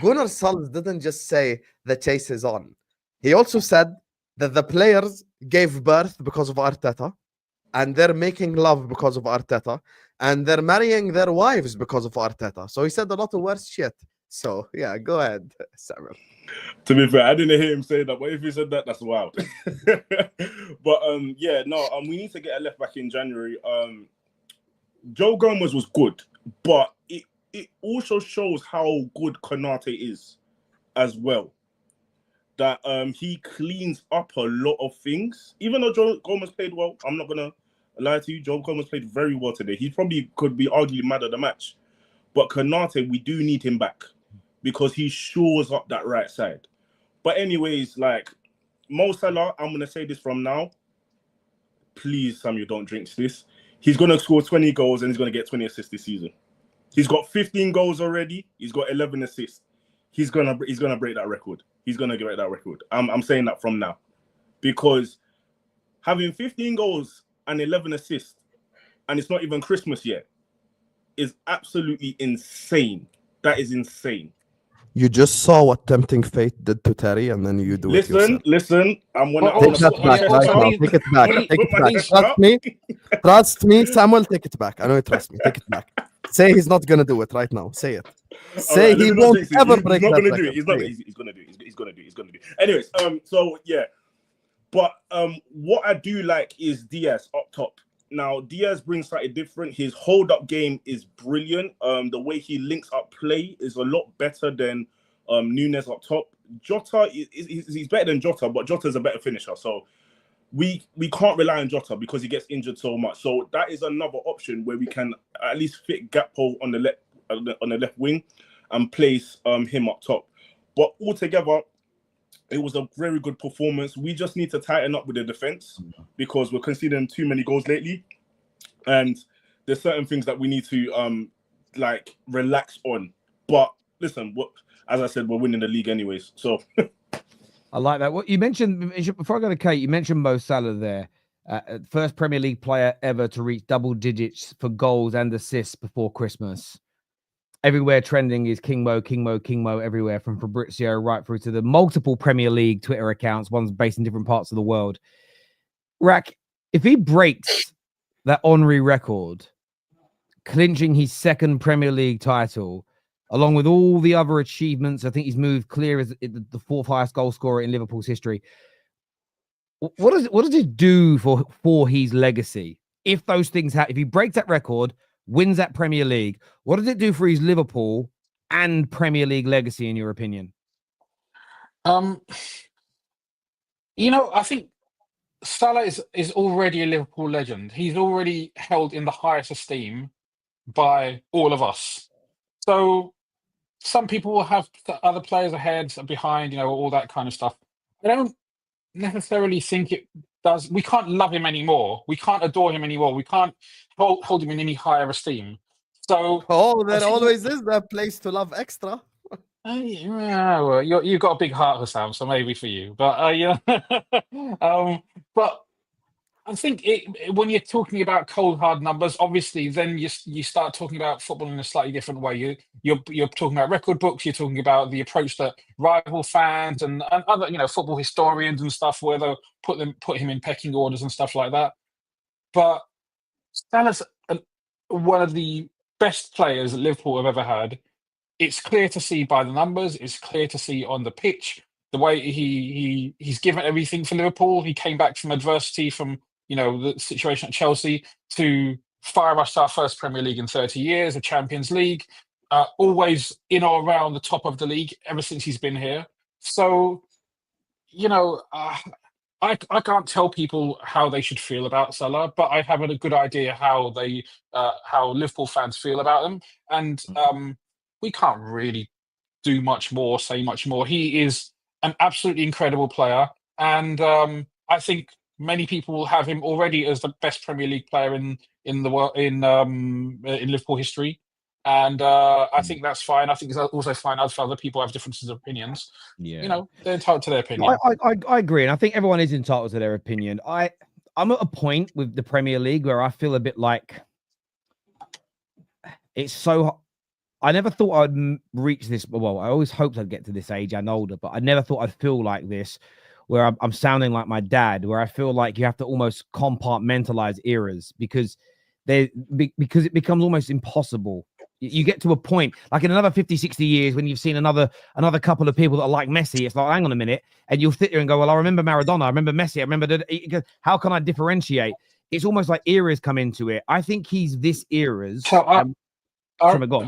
Gunnar Solskjaer didn't just say the chase is on. He also said that the players gave birth because of Arteta, and they're making love because of Arteta, and they're marrying their wives because of Arteta. So he said a lot of worse shit. So yeah, go ahead, Samuel.
To be fair, I didn't hear him say that, but if he said that, that's wild. But we need to get a left back in January. Joe Gomez was good, but it also shows how good Konate is as well. That he cleans up a lot of things. Even though Joe Gomez played well, I'm not gonna lie to you, Joe Gomez played very well today. He probably could be arguably man of the match. But Konate, we do need him back because he shores up that right side. But anyways, like Mo Salah, I'm gonna say this from now. Please, Samuel, don't drink this. He's going to score 20 goals and he's going to get 20 assists this season. He's got 15 goals already. He's got 11 assists. He's going to break that record. He's going to break that record. I'm saying that from now. Because having 15 goals and 11 assists, and it's not even Christmas yet, is absolutely insane. That is insane.
You just saw what tempting fate did to Terry, and then you do it yourself.
Listen. I'm gonna
Take that back right now. Take it back. Take it back. Trust me, Samuel. Take it back. I know you trust me. Take it back. Say he's not gonna do it right now. Say it. Say
right,
he won't ever break
that
record.
He's not gonna do it. He's gonna do it. He's gonna do it. He's gonna do it. Anyways, so yeah, but what I do like is Diaz up top. Now Diaz brings slightly different. His hold-up game is brilliant. The way he links up play is a lot better than Nunes up top. Jota he's better than Jota, but Jota's a better finisher. So we can't rely on Jota because he gets injured so much. So that is another option where we can at least fit Gakpo on the left wing and place him up top. But altogether, it was a very good performance. We just need to tighten up with the defense because we're conceding too many goals lately, and there's certain things that we need to like relax on. But listen, as I said, we're winning the league anyways. So
I like that. What you mentioned before I go to Kate, you mentioned Mo Salah there, first Premier League player ever to reach double digits for goals and assists before Christmas. Everywhere trending is King Mo, King Mo, King Mo everywhere, from Fabrizio right through to the multiple Premier League Twitter accounts, one's based in different parts of the world. Rack, if he breaks that Henry record, clinching his second Premier League title, along with all the other achievements, I think he's moved clear as the fourth highest goal scorer in Liverpool's history. What does it do for his legacy? If those things happen, if he breaks that record, wins that Premier League, what does it do for his Liverpool and Premier League legacy, in your opinion?
I think Salah is already a Liverpool legend. He's already held in the highest esteem by all of us. So some people will have other players ahead and behind, all that kind of stuff. I don't necessarily think it does. We can't love him anymore. We can't adore him anymore. We can't hold him in any higher esteem. So,
there always is that place to love extra.
well, you've got a big heart, Husam, so maybe for you. But but I think when you're talking about cold hard numbers, obviously, then you start talking about football in a slightly different way. You're talking about record books. You're talking about the approach that rival fans and other football historians and stuff, where they put him in pecking orders and stuff like that. But Salah's one of the best players that Liverpool have ever had. It's clear to see by the numbers. It's clear to see on the pitch the way he's given everything for Liverpool. He came back from adversity, from the situation at Chelsea, to fire us our first Premier League in 30 years, a Champions League, always in or around the top of the league ever since he's been here. So, I can't tell people how they should feel about Salah, but I have a good idea how Liverpool fans feel about him, and we can't really do much more, say much more. He is an absolutely incredible player, and I think many people will have him already as the best Premier League player in the world in Liverpool history, and I think that's fine. I think it's also fine if other people have differences of opinions.
Yeah,
they're entitled to their opinion.
I agree, and I think everyone is entitled to their opinion. I'm at a point with the Premier League where I feel a bit like it's so. I never thought I'd reach this. Well, I always hoped I'd get to this age and older, but I never thought I'd feel like this, where I'm sounding like my dad, where I feel like you have to almost compartmentalize eras because it becomes almost impossible. You get to a point, like in another 50, 60 years, when you've seen another couple of people that are like Messi, it's like, hang on a minute, and you'll sit there and go, well, I remember Maradona, I remember Messi, I remember how can I differentiate? It's almost like eras come into it. I think he's this era's.
I remember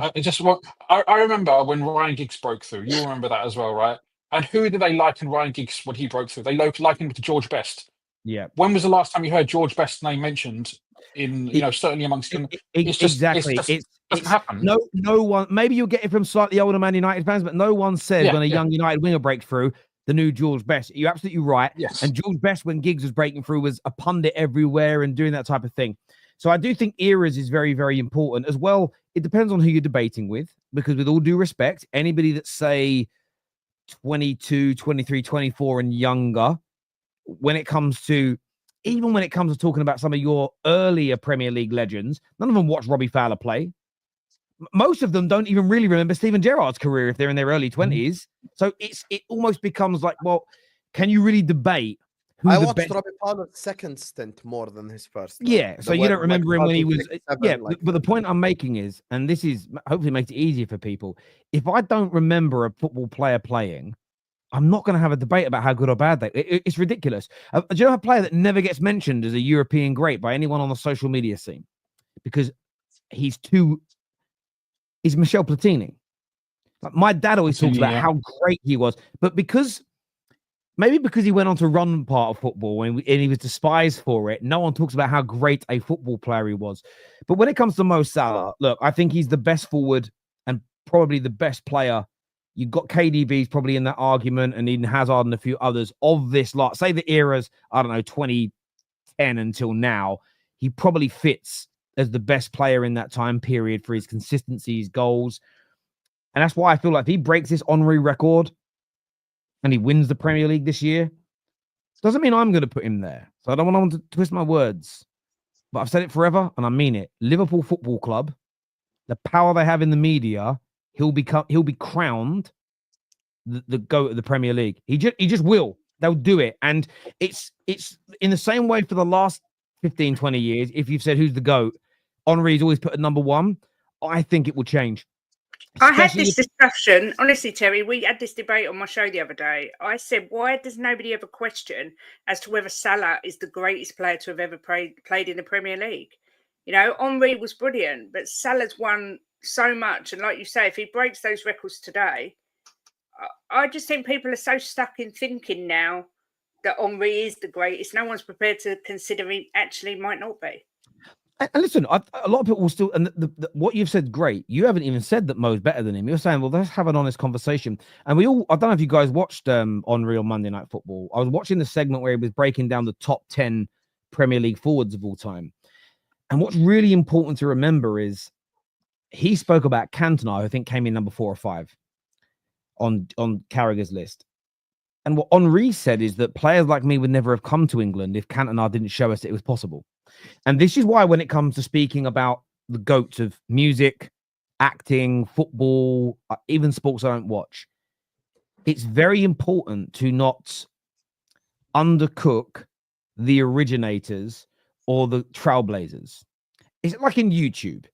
when Ryan Giggs broke through. You remember that as well, right? And who did they liken Ryan Giggs when he broke through? They likened him to George Best.
Yeah.
When was the last time you heard George Best's name mentioned in certainly amongst them? It doesn't happen. No one. Maybe you'll get it from slightly older Man United fans, but no one says when a young United winger breaks through, the new George Best. You're absolutely right. Yes.
And George Best, when Giggs was breaking through, was a pundit everywhere and doing that type of thing. So I do think eras is very, very important as well. It depends on who you're debating with, because with all due respect, anybody that's say 22, 23, 24 and younger, when it comes to talking about some of your earlier Premier League legends, none of them watched Robbie Fowler play. most of them don't even really remember Steven Gerrard's career if they're in their early 20s. So it almost becomes like, well, can you really debate who
I
the
watched
best?
Robbie Fowler's second stint more than his first.
Yeah, so you don't remember him when he was.
6, 7,
Yeah,
like
but the point I'm making is, and this is hopefully makes it easier for people. If I don't remember a football player playing, I'm not going to have a debate about how good or bad it's ridiculous. Do you know a player that never gets mentioned as a European great by anyone on the social media scene because he's Michel Platini. Like my dad always talks about how great he was, but maybe because he went on to run part of football and he was despised for it, no one talks about how great a football player he was. But when it comes to Mo Salah, look, I think he's the best forward and probably the best player. You've got KDB's probably in that argument, and Eden Hazard and a few others of this lot. Say the eras, I don't know, 2010 until now, he probably fits as the best player in that time period for his consistency, his goals. And that's why I feel like if he breaks this Henry record and he wins the Premier League this year, doesn't mean I'm going to put him there. So I don't want to twist my words, but I've said it forever and I mean it. Liverpool Football Club, the power they have in the media, he'll be crowned the GOAT of the Premier League. He just will. They'll do it. And it's in the same way for the last 15, 20 years. If you've said who's the GOAT, Henry's always put at number one. I think it will change.
I had this discussion, honestly, Terry, we had this debate on my show the other day. I said, why does nobody ever question as to whether Salah is the greatest player to have ever played in the Premier League? You know, Henry was brilliant, but Salah's won so much. And like you say, if he breaks those records today, I just think people are so stuck in thinking now that Henry is the greatest. No one's prepared to consider he actually might not be.
And listen, a lot of people will still, and what you've said, great. You haven't even said that Mo's better than him. You're saying, well, let's have an honest conversation. And I don't know if you guys watched Henry on Monday Night Football. I was watching the segment where he was breaking down the top 10 Premier League forwards of all time. And what's really important to remember is he spoke about Cantona, who I think came in number 4 or 5 on Carragher's list. And what Henry said is that players like me would never have come to England if Cantona didn't show us that it was possible. And this is why when it comes to speaking about the GOATs of music, acting, football, even sports I don't watch, it's very important to not undercook the originators or the trailblazers. It's like in YouTube.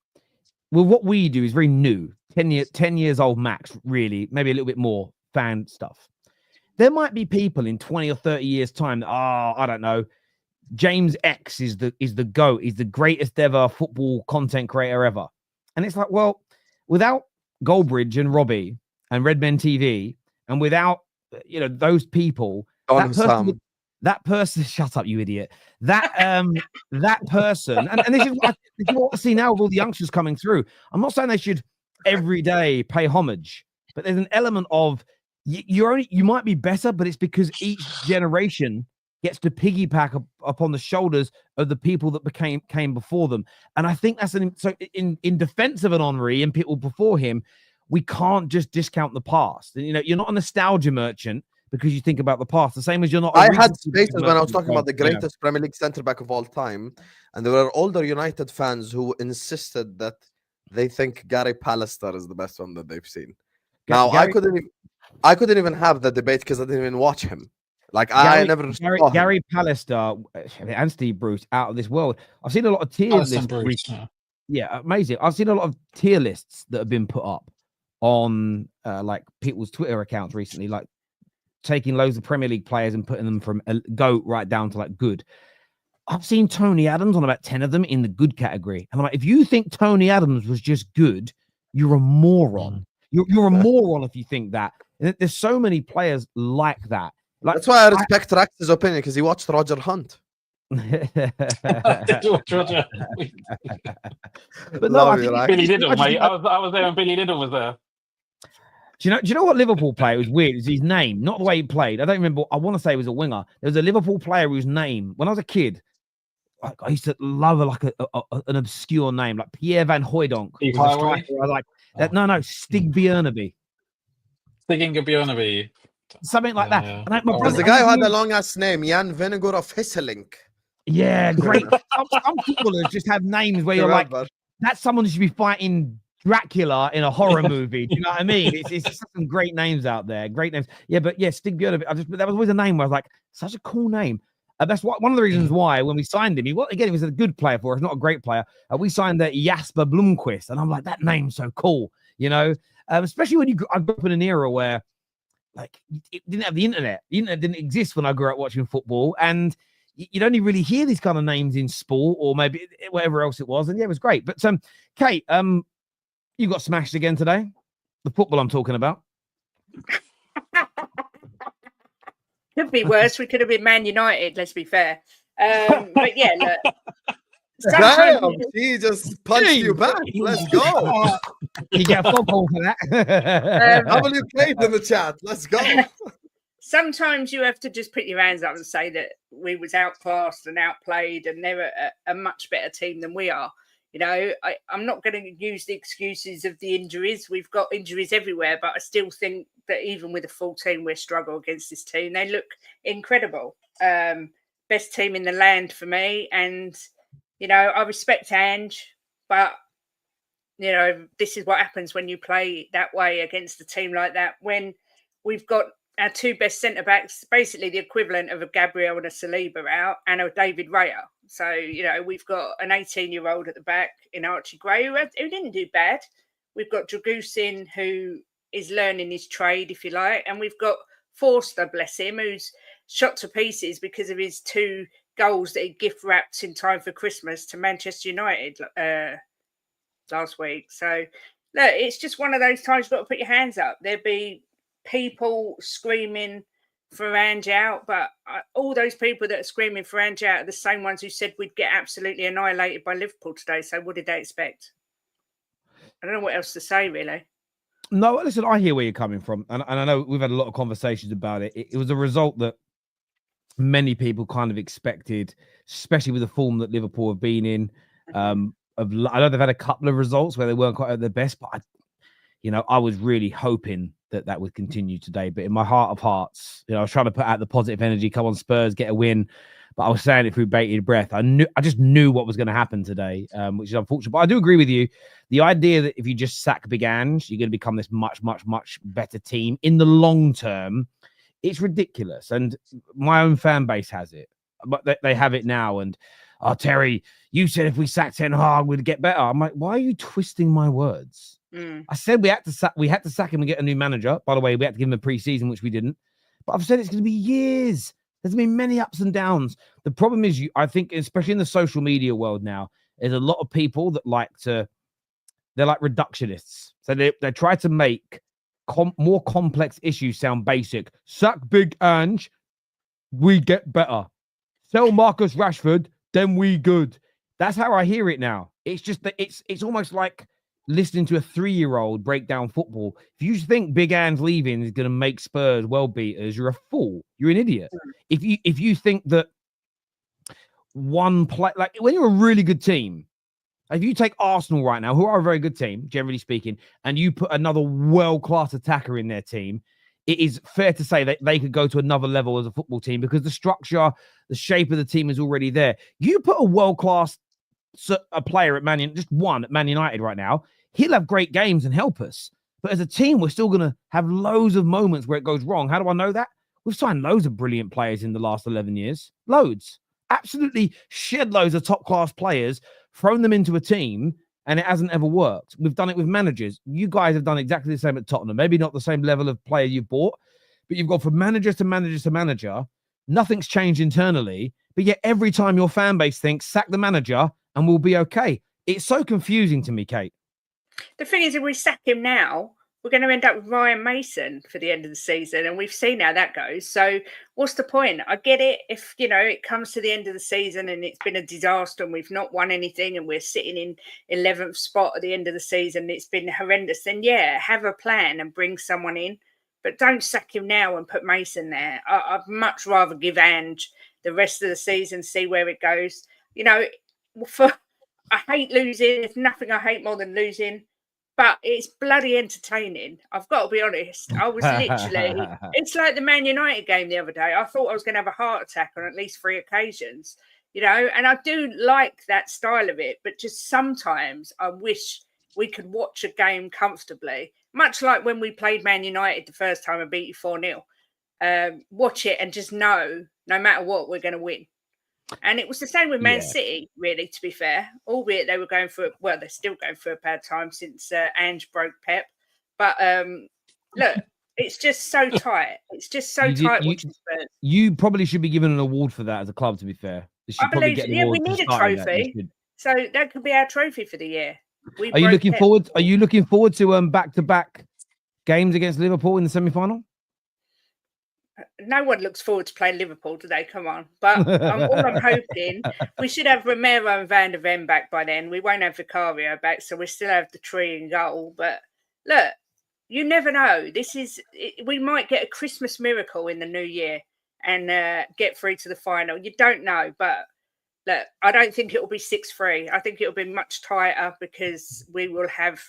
Well, what we do is very new, 10 years old max, really, maybe a little bit more fan stuff. There might be people in 20 or 30 years' time that, I don't know, James X is the GOAT. He's the greatest ever football content creator ever. And it's like, well, without Goldbridge and Robbie and Redmen TV, and without, those people, that person, shut up, you idiot. That person, and this is what I see now with all the youngsters coming through. I'm not saying they should every day pay homage, but there's an element of you might be better, but it's because each generation gets to piggyback upon the shoulders of the people that came before them. And I think that's so in defense of an Henry and people before him, we can't just discount the past. And, you're not a nostalgia merchant because you think about the past, the same as you're not.
I had spaces when I was talking about the greatest Premier League centre-back of all time, and there were older United fans who insisted that they think Gary Pallister is the best one that they've seen. Now, I couldn't even have the debate because I didn't even watch him. I never saw him.
Gary Pallister and Steve Bruce out of this world. I've seen a lot of tier lists. Yeah, amazing. I've seen a lot of tier lists that have been put up on people's Twitter accounts recently, like taking loads of Premier League players and putting them from GOAT right down to good. I've seen Tony Adams on about 10 of them in the good category. And I'm like, if you think Tony Adams was just good, you're a moron. You're a moron if you think that. And there's so many players like that.
That's why I respect Rax's opinion, because he watched Roger Hunt.
But no, Billy Liddell, mate. I was there when Billy Liddell was there.
Do you know what Liverpool player was weird? Is his name, not the way he played. I don't remember. I want to say he was a winger. There was a Liverpool player whose name, when I was a kid, I used to love an obscure name, like Pierre Van Hooijdonk. No, Stig Bjørneby.
Stig Bjørneby.
Something like that.
Yeah.
And
There's a guy who had a long ass name, Jan Vinegar of Hisselink.
Yeah, great. Some footballers just have names where you're like, that's someone who should be fighting Dracula in a horror movie. Do you know what I mean? It's just some great names out there. Great names. Yeah, but yeah, Stig Björn. That was always a name where I was like, such a cool name. That's one of the reasons why when we signed him, he was a good player for us, not a great player. We signed Jasper Blomqvist, and I'm like, that name's so cool, you know. Especially when I grew up in an era where, like, it didn't have the internet. The internet didn't exist when I grew up watching football, and you'd only really hear these kind of names in sport or maybe whatever else it was. And yeah, it was great. But Kate, you got smashed again today. The football I'm talking about.
Could be worse. We could have been Man United, let's be fair. But yeah, look.
Damn, he just punched you back. Let's go.
You get a phone call for that.
WK in the chat. Let's go.
Sometimes you have to just put your hands up and say that we was outclassed and outplayed, and they're a much better team than we are. You know, I'm not going to use the excuses of the injuries. We've got injuries everywhere, but I still think that even with a full team, we're struggle against this team. They look incredible. Best team in the land for me. And, you know, I respect Ange, but, you know, this is what happens when you play that way against a team like that. When we've got our two best centre-backs, basically the equivalent of a Gabriel and a Saliba out, and a David Raya. So, you know, we've got an 18-year-old at the back in Archie Gray who didn't do bad. We've got Dragusin, who is learning his trade, if you like. And we've got Forster, bless him, who's shot to pieces because of his 2 goals that he gift-wrapped in time for Christmas to Manchester United last week. So, look, it's just one of those times you've got to put your hands up. There'd be people screaming for Ange out, but all those people that are screaming for Ange out are the same ones who said we'd get absolutely annihilated by Liverpool today. So what did they expect? I don't know what else to say, really.
No, listen, I hear where you're coming from. And I know we've had a lot of conversations about it. It was a result that many people kind of expected, especially with the form that Liverpool have been in. I know they've had a couple of results where they weren't quite at their best, but I was really hoping that would continue today. But in my heart of hearts, I was trying to put out the positive energy. Come on, Spurs, get a win. But I was saying it through bated breath. I just knew what was going to happen today, which is unfortunate. But I do agree with you. The idea that if you just sack Big Ange, you're going to become this much, much, much better team in the long term, it's ridiculous. And my own fan base has it, but they have it now. And Terry, you said if we sacked Ten Hag, we'd get better. I'm like, why are you twisting my words? I said we had to sack him and get a new manager. By the way, we had to give him a pre-season, which we didn't. But I've said it's going to be years. There's been many ups and downs. The problem is, I think, especially in the social media world now, there's a lot of people that they're like reductionists. So they try to make more complex issues sound basic. Sack Big Ange, we get better. Sell Marcus Rashford, then we good. That's how I hear it now. It's just that it's almost like listening to a 3-year-old break down football. If you think Big Ange leaving is going to make Spurs world beaters, you're a fool. You're an idiot. If you think that one play, like when you're a really good team, if you take Arsenal right now, who are a very good team, generally speaking, and you put another world-class attacker in their team, it is fair to say that they could go to another level as a football team because the structure, the shape of the team is already there. You put a world-class player at just one at Man United right now, he'll have great games and help us. But as a team, we're still going to have loads of moments where it goes wrong. How do I know that? We've signed loads of brilliant players in the last 11 years. Loads. Absolutely shed loads of top-class players, thrown them into a team, and it hasn't ever worked. We've done it with managers. You guys have done exactly the same at Tottenham. Maybe not the same level of player you've bought, but you've gone from manager to manager to manager. Nothing's changed internally, but yet every time your fan base thinks, sack the manager and we'll be okay. It's so confusing to me, Kate.
The thing is, if we sack him now, we're going to end up with Ryan Mason for the end of the season, and we've seen how that goes. So what's the point? I get it if, it comes to the end of the season and it's been a disaster and we've not won anything and we're sitting in 11th spot at the end of the season, it's been horrendous, then yeah, have a plan and bring someone in. But don't sack him now and put Mason there. I'd much rather give Ange the rest of the season, see where it goes. I hate losing. There's nothing I hate more than losing. But it's bloody entertaining. I've got to be honest. I was literally, it's like the Man United game the other day. I thought I was going to have a heart attack on at least 3 occasions, and I do like that style of it. But just sometimes I wish we could watch a game comfortably, much like when we played Man United the first time and beat you 4-0. Watch it and just know, no matter what, we're going to win. And it was the same with Man City, really, to be fair, albeit they were going through, well, they're still going through a bad time since Ange broke Pep. But look, it's just so tight. It's just so tight watching Spurs.
You probably should be given an award for that as a club, to be fair.
I believe, we need a trophy. So that could be our trophy for the year.
Are you looking forward? Are you looking forward to back-to-back games against Liverpool in the semi-final?
No one looks forward to playing Liverpool today. Come on, but all I'm hoping, we should have Romero and Van der Ven back by then. We won't have Vicario back, so we still have the tree in goal. But look, you never know. We might get a Christmas miracle in the new year and get through to the final. You don't know, but look, I don't think it will be 6-3. I think it will be much tighter because we will have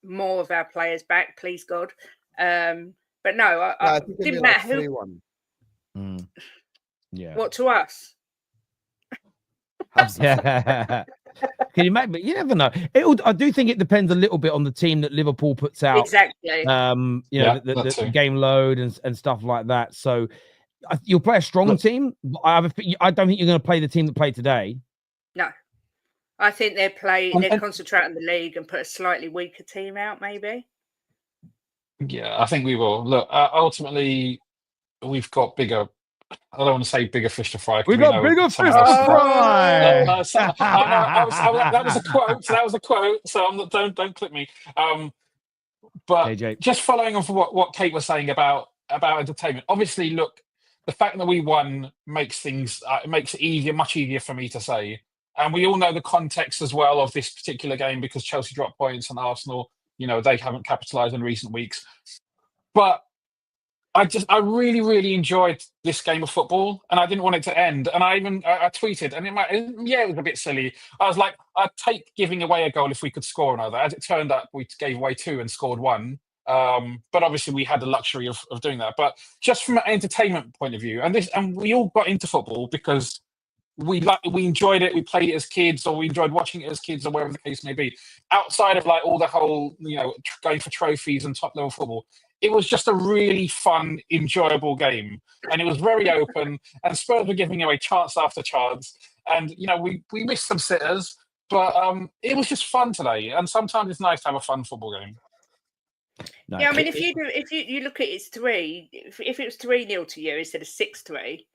more of our players back, please God. But no, I didn't matter who.
Yeah.
What to us?
Can you imagine? But you never know. I do think it depends a little bit on the team that Liverpool puts out.
Exactly.
The game load and stuff like that. So you'll play a strong team. I don't think you're going to play the team that played today.
No, I think they'll concentrate on the league and put a slightly weaker team out, maybe.
Yeah, I think we will. Look, ultimately, we've got bigger. I don't want to say bigger fish to fry.
We got bigger fish to fry.
That was a quote. That was a quote. So don't clip me. But
AJ.
Just following on from what Kate was saying about entertainment. Obviously, look, the fact that we won makes it easier, much easier for me to say. And we all know the context as well of this particular game because Chelsea dropped points and Arsenal, they haven't capitalised in recent weeks. But I really, really enjoyed this game of football, and I didn't want it to end. And I tweeted, and it was a bit silly. I was like, I'd take giving away a goal if we could score another. As it turned out, we gave away 2 and scored 1. But obviously, we had the luxury of doing that. But just from an entertainment point of view, and we all got into football because we enjoyed it. We played it as kids, or we enjoyed watching it as kids, or whatever the case may be. Outside of all the whole, going for trophies and top level football. It was just a really fun, enjoyable game. And it was very open. And Spurs were giving away chance after chance. And, we missed some sitters. But it was just fun today. And sometimes it's nice to have a fun football game.
No, yeah, I mean, if you look at it's 3, if it was 3-0 to you instead of 6-3,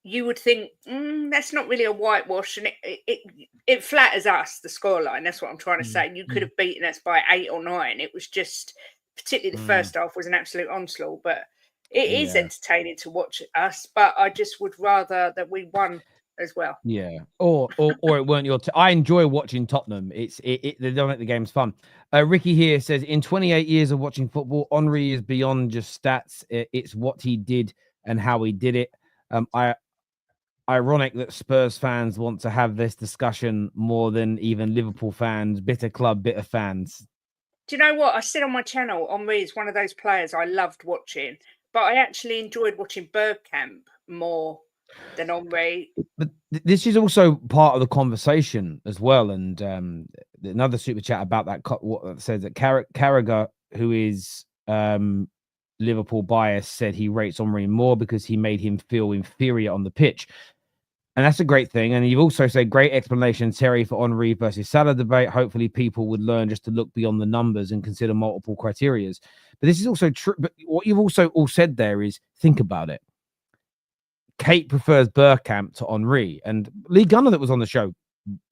you would think, that's not really a whitewash. And it flatters us, the scoreline. That's what I'm trying to say. You could have beaten us by 8 or 9. It was just... Particularly the first half was an absolute onslaught, but it is entertaining to watch us. But I just would rather that we won as well.
Yeah, or it weren't your. I enjoy watching Tottenham. They don't make the games fun. Ricky here says, in 28 years of watching football, Henry is beyond just stats. It's what he did and how he did it. Ironic that Spurs fans want to have this discussion more than even Liverpool fans. Bitter club, bitter fans.
Do you know what? I said on my channel, Henry is one of those players I loved watching, but I actually enjoyed watching Bergkamp more than Henry.
But this is also part of the conversation as well. And another super chat about that says that Carragher, who is Liverpool bias, said he rates Henry more because he made him feel inferior on the pitch. And that's a great thing. And you've also said great explanation, Terry, for Henry versus Salah debate. Hopefully people would learn just to look beyond the numbers and consider multiple criterias. But this is also true. But what you've also all said there is think about it. Kate prefers Bergkamp to Henry. And Lee Gunner that was on the show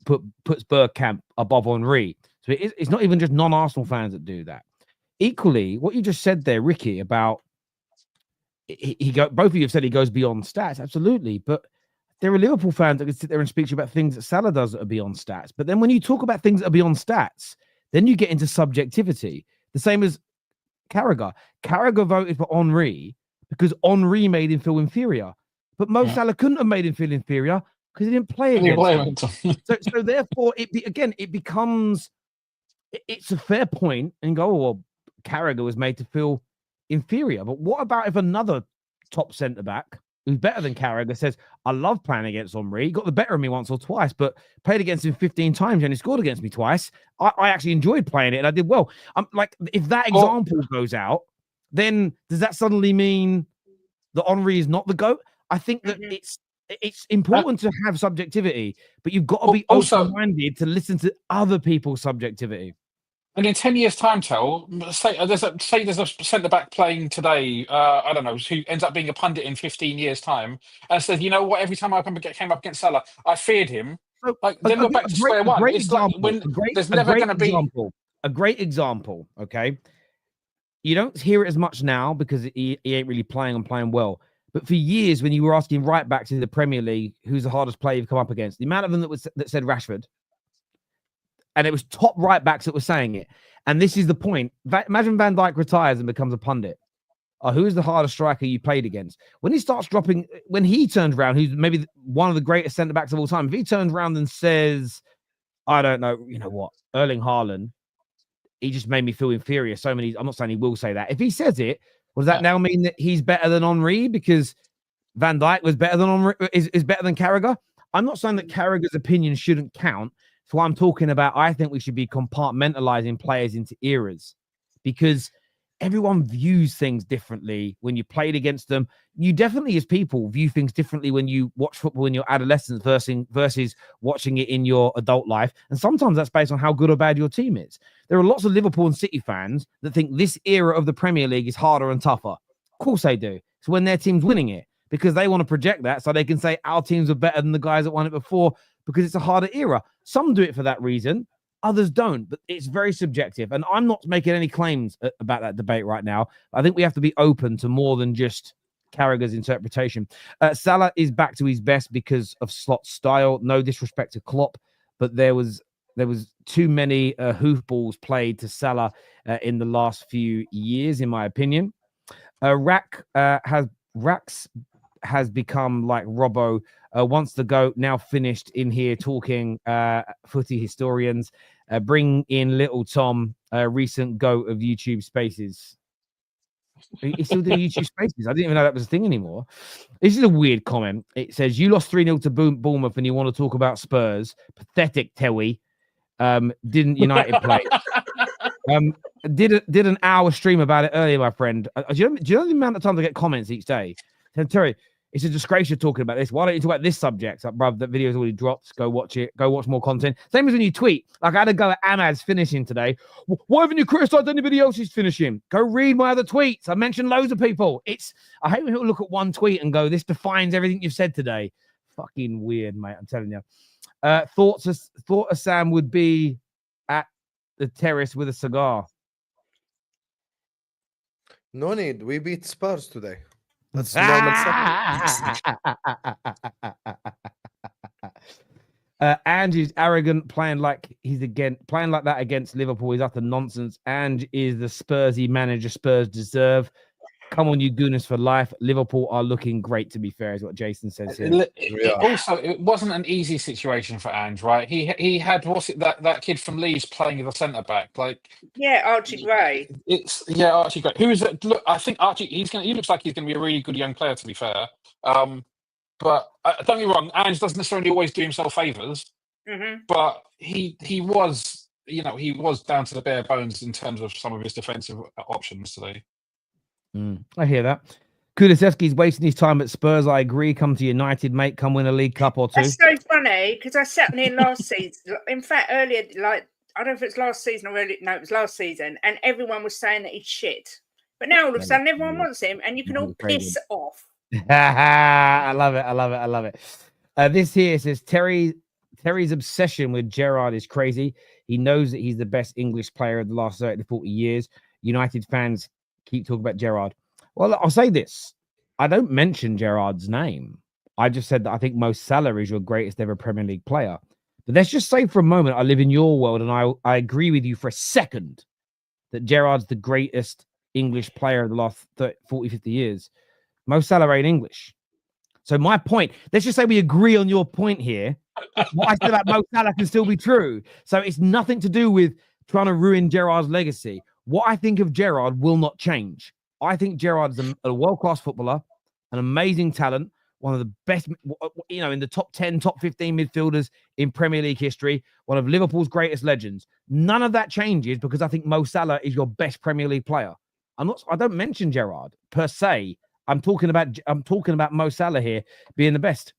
puts Bergkamp above Henry. So it's not even just non-Arsenal fans that do that. Equally, what you just said there, Ricky, about both of you have said he goes beyond stats. Absolutely. But there are Liverpool fans that can sit there and speak to you about things that Salah does that are beyond stats. But then when you talk about things that are beyond stats, then you get into subjectivity. The same as Carragher. Carragher voted for Henry because Henry made him feel inferior. But Mo Salah couldn't have made him feel inferior because he didn't play against him. So therefore, it becomes... It's a fair point and go, well, Carragher was made to feel inferior. But what about if another top centre-back who's better than Carragher, says, I love playing against Henry. He got the better of me once or twice, but played against him 15 times and he scored against me twice. I actually enjoyed playing it and I did well. Like, if that example goes out, then does that suddenly mean that Henry is not the GOAT? I think that it's important to have subjectivity, but you've got to be open-minded to listen to other people's subjectivity.
And in 10 years' time, say there's a centre-back playing today, I don't know, who ends up being a pundit in 15 years' time, and says, you know what, every time I came up against Salah, I feared him. Then we're back to square one. It's like when there's never going to be...
A great example, okay? You don't hear it as much now because he ain't really playing and playing well. But for years, when you were asking right-backs in the Premier League, who's the hardest player you've come up against, the amount of them that said Rashford, and it was top right-backs that were saying it. And this is the point. Imagine Van Dijk retires and becomes a pundit. Who is the hardest striker you played against? When he starts dropping, when he turns around, who's maybe one of the greatest centre-backs of all time, if he turns around and says, I don't know, you know what, Erling Haaland, he just made me feel inferior. I'm not saying he will say that. If he says it, does that now mean that he's better than Henry because Van Dijk was better than Henry, is better than Carragher? I'm not saying that Carragher's opinion shouldn't count. So I'm talking about, I think we should be compartmentalizing players into eras because everyone views things differently when you played against them. You definitely, as people, view things differently when you watch football in your adolescence versus watching it in your adult life. And sometimes that's based on how good or bad your team is. There are lots of Liverpool and City fans that think this era of the Premier League is harder and tougher. Of course they do. It's when their team's winning it because they want to project that so they can say our teams are better than the guys that won it before because it's a harder era. Some do it for that reason. Others don't, but it's very subjective. And I'm not making any claims about that debate right now. I think we have to be open to more than just Carragher's interpretation. Salah is back to his best because of Slot's style. No disrespect to Klopp, but there was too many hoofballs played to Salah in the last few years, in my opinion. Rax has become like Robbo. Once the GOAT, now finished in here talking footy historians. Bring in little Tom, recent GOAT of YouTube Spaces. He's still doing YouTube Spaces. I didn't even know that was a thing anymore. This is a weird comment. It says, you lost 3-0 to Bournemouth and you want to talk about Spurs. Pathetic, Tewi. Didn't United play? Did an hour stream about it earlier, my friend. Do you know the amount of times I get comments each day? Terry, it's a disgrace you're talking about this. Why don't you talk about this subject? Like, bruv, that video's already dropped. Go watch it. Go watch more content. Same as when you tweet. Like, I had a go at Ahmad's finishing today. Why haven't you criticized anybody else's finishing? Go read my other tweets. I mentioned loads of people. I hate when people look at one tweet and go, this defines everything you've said today. Fucking weird, mate. I'm telling you. Thought Sam would be at the terrace with a cigar.
No need. We beat Spurs today. That's normal stuff.
Ange is arrogant, playing like that against Liverpool is utter nonsense. Ange is the Spursy manager Spurs deserve. Come on, you gooners for life. Liverpool are looking great, to be fair, is what Jason says here.
Also, it wasn't an easy situation for Ange, right? He had that kid from Leeds playing as a centre back,
Archie Gray.
Archie Gray. Who is it? Look, I think Archie. He looks like he's going to be a really good young player, to be fair. But don't get me wrong, Ange doesn't necessarily always do himself favours.
Mm-hmm.
But he was, he was down to the bare bones in terms of some of his defensive options today.
I hear that. Kulusevski's wasting his time at Spurs. I agree. Come to United, mate. Come win a League Cup or two.
That's so funny because I sat near last season. In fact, earlier, I don't know if it's last season or earlier. No, it was last season, and everyone was saying that he's shit. But now all of a sudden, everyone wants him, and you can all piss off.
I love it. This here says Terry's obsession with Gerrard is crazy. He knows that he's the best English player of the last 30 to 40 years. United fans keep talking about Gerrard. Well, I'll say this. I don't mention Gerrard's name. I just said that I think Mo Salah is your greatest ever Premier League player. But let's just say for a moment, I live in your world and I agree with you for a second that Gerrard's the greatest English player of the last 30, 40, 50 years. Mo Salah ain't English. So my point, let's just say we agree on your point here. What I said about Mo Salah can still be true. So it's nothing to do with trying to ruin Gerrard's legacy. What I think of Gerrard will not change. I think Gerrard's a world-class footballer. an amazing talent, one of the best, in the top 10, top 15 midfielders in Premier League history, one of Liverpool's greatest legends. None of that changes because I think Mo Salah is your best Premier League player. I don't mention Gerrard per se. I'm talking about Mo Salah here being the best.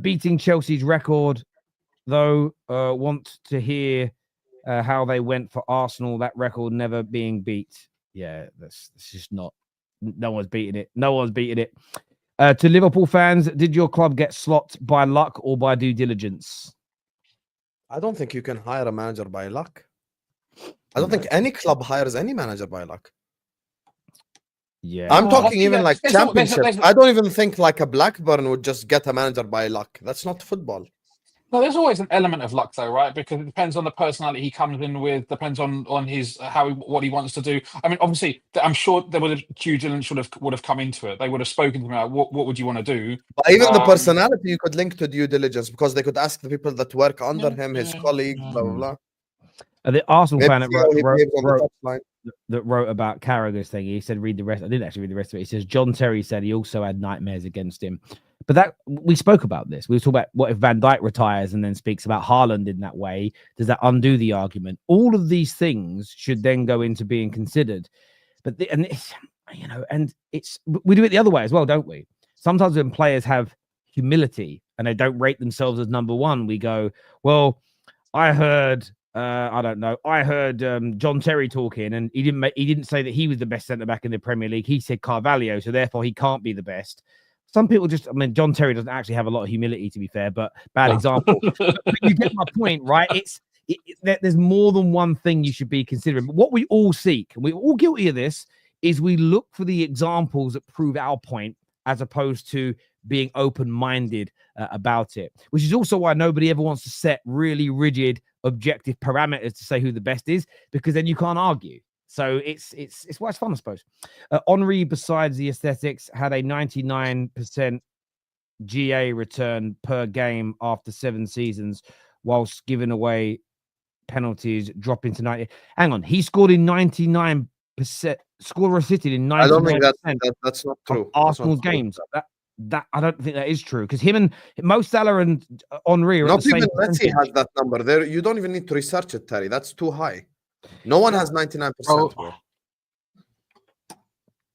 Beating Chelsea's record, though, want to hear how they went for Arsenal, that record never being beat. Yeah, that's just not. No one's beating it. No one's beating it. To Liverpool fans, did your club get slopped by luck or by due diligence?
I don't think you can hire a manager by luck. I don't think any club hires any manager by luck.
Yeah,
I'm talking even like championship. I don't even think like a Blackburn would just get a manager by luck. That's not football.
No, there's always an element of luck, though, right? Because it depends on the personality he comes in with, depends on his what he wants to do. I mean, obviously, I'm sure there would have due diligence would have come into it. They would have spoken to him about what would you want to do.
But even the personality you could link to due diligence because they could ask the people that work under him, his colleagues, blah blah blah.
The Arsenal fan
that
wrote about Carragher's thing. He said, read the rest. I didn't actually read the rest of it. He says, John Terry said he also had nightmares against him. But that we spoke about this. We were talking about what if Van Dijk retires and then speaks about Haaland in that way? Does that undo the argument? All of these things should then go into being considered. But we do it the other way as well, don't we? Sometimes when players have humility and they don't rate themselves as number one, we go, well, I heard John Terry talking, and he didn't say that he was the best centre back in the Premier League. He said Carvalho, so therefore he can't be the best. Some people John Terry doesn't actually have a lot of humility, to be fair, but bad example. But you get my point, right? There's more than one thing you should be considering. But what we all seek, and we're all guilty of this, is we look for the examples that prove our point as opposed to being open-minded about it, which is also why nobody ever wants to set really rigid objective parameters to say who the best is, because then you can't argue. So it's why it's fun, I suppose. Henry, besides the aesthetics, had a 99% GA return per game after 7 seasons, whilst giving away penalties, dropping to 90. Hang on, he scored in 99%. Scored or assisted in 99%.
I don't think that's not true.
Arsenal's games. That I don't think that is true, because him and Mo Salah and Henry are
not even Messi has that number. There, you don't even need to research it, Terry. That's too high. No one has 99%.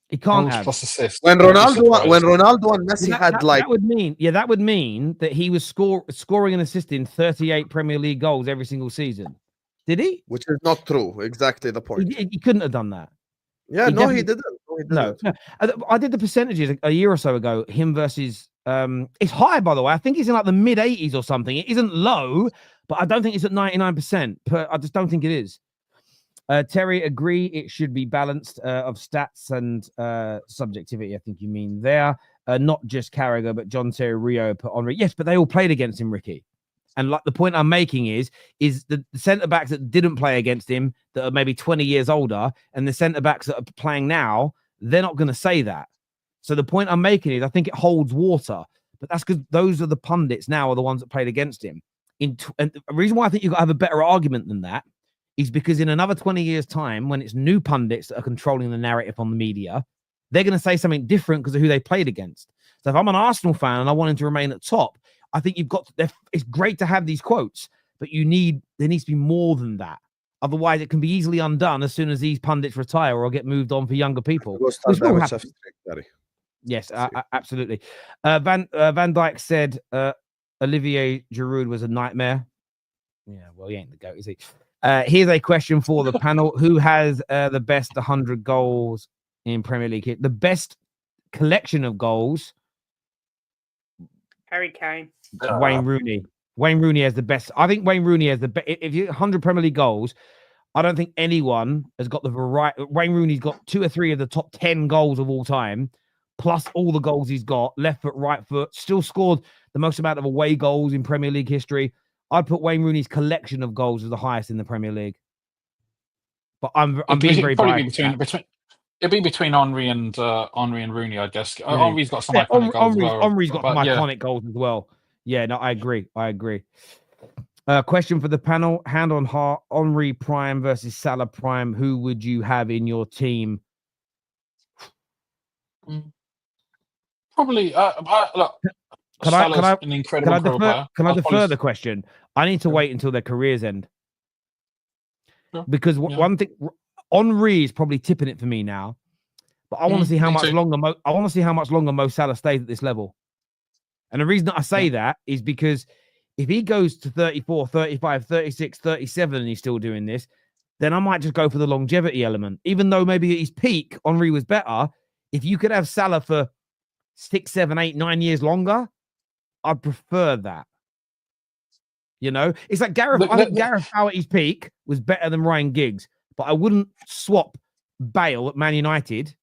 He can't have.
When Ronaldo and Messi that
would mean that he was scoring and assisting 38 Premier League goals every single season. Did he?
Which is not true. Exactly the point.
He couldn't have done that.
Yeah, he didn't.
No. I did the percentages a year or so ago. Him versus it's high, by the way. I think he's in like the mid 80s or something. It isn't low, but I don't think it's at 99%. I just don't think it is. Terry, agree it should be balanced of stats and subjectivity. I think you mean there, not just Carragher, but John Terry, Rio, put Henry. Yes, but they all played against him, Ricky. And like the point I'm making is the centre backs that didn't play against him, that are maybe 20 years older, and the centre backs that are playing now, they're not going to say that. So the point I'm making is I think it holds water, but that's because those are the pundits now are the ones that played against him. And the reason why I think you've got to have a better argument than that is because in another 20 years' time, when it's new pundits that are controlling the narrative on the media, they're going to say something different because of who they played against. So if I'm an Arsenal fan and I want him to remain at top, I think it's great to have these quotes, but there needs to be more than that. Otherwise, it can be easily undone as soon as these pundits retire or get moved on for younger people. Yes, absolutely. Van Dijk said Olivier Giroud was a nightmare. Yeah, well, he ain't the GOAT, is he? Here's a question for the panel. Who has the best 100 goals in Premier League? The best collection of goals?
Harry Kane.
Wayne Rooney. Wayne Rooney has the best. I think Wayne Rooney has the best. If you 100 Premier League goals, I don't think anyone has got the variety. Wayne Rooney's got 2 or 3 of the top 10 goals of all time, plus all the goals he's got, left foot, right foot, still scored the most amount of away goals in Premier League history. I'd put Wayne Rooney's collection of goals as the highest in the Premier League. But I'm being very biased.
It'd be between Henry and Rooney, I guess. Yeah. Henry's got some iconic goals.
Henry's got some iconic goals as well. Yeah, no, I agree. Question for the panel: hand on heart, Henry Prime versus Salah Prime. Who would you have in your team?
Probably. Look,
Can
Salah's
I
an incredible player.
Can I defer
Apologies.
the question? I need to
Sure.
wait until their careers end.
Sure.
Because
Yeah.
one thing, Henry is probably tipping it for me now, but I want to see how
me
much
too.
longer. I want to see how much longer Mo Salah stays at this level. And the reason that I say that is because if he goes to 34, 35, 36, 37, and he's still doing this, then I might just go for the longevity element. Even though maybe at his peak, Henry was better. If you could have Salah for 6, 7, 8, 9 years longer, I'd prefer that. You know, it's like Gareth. I think Gareth Bale at his peak was better than Ryan Giggs, but I wouldn't swap Bale at Man United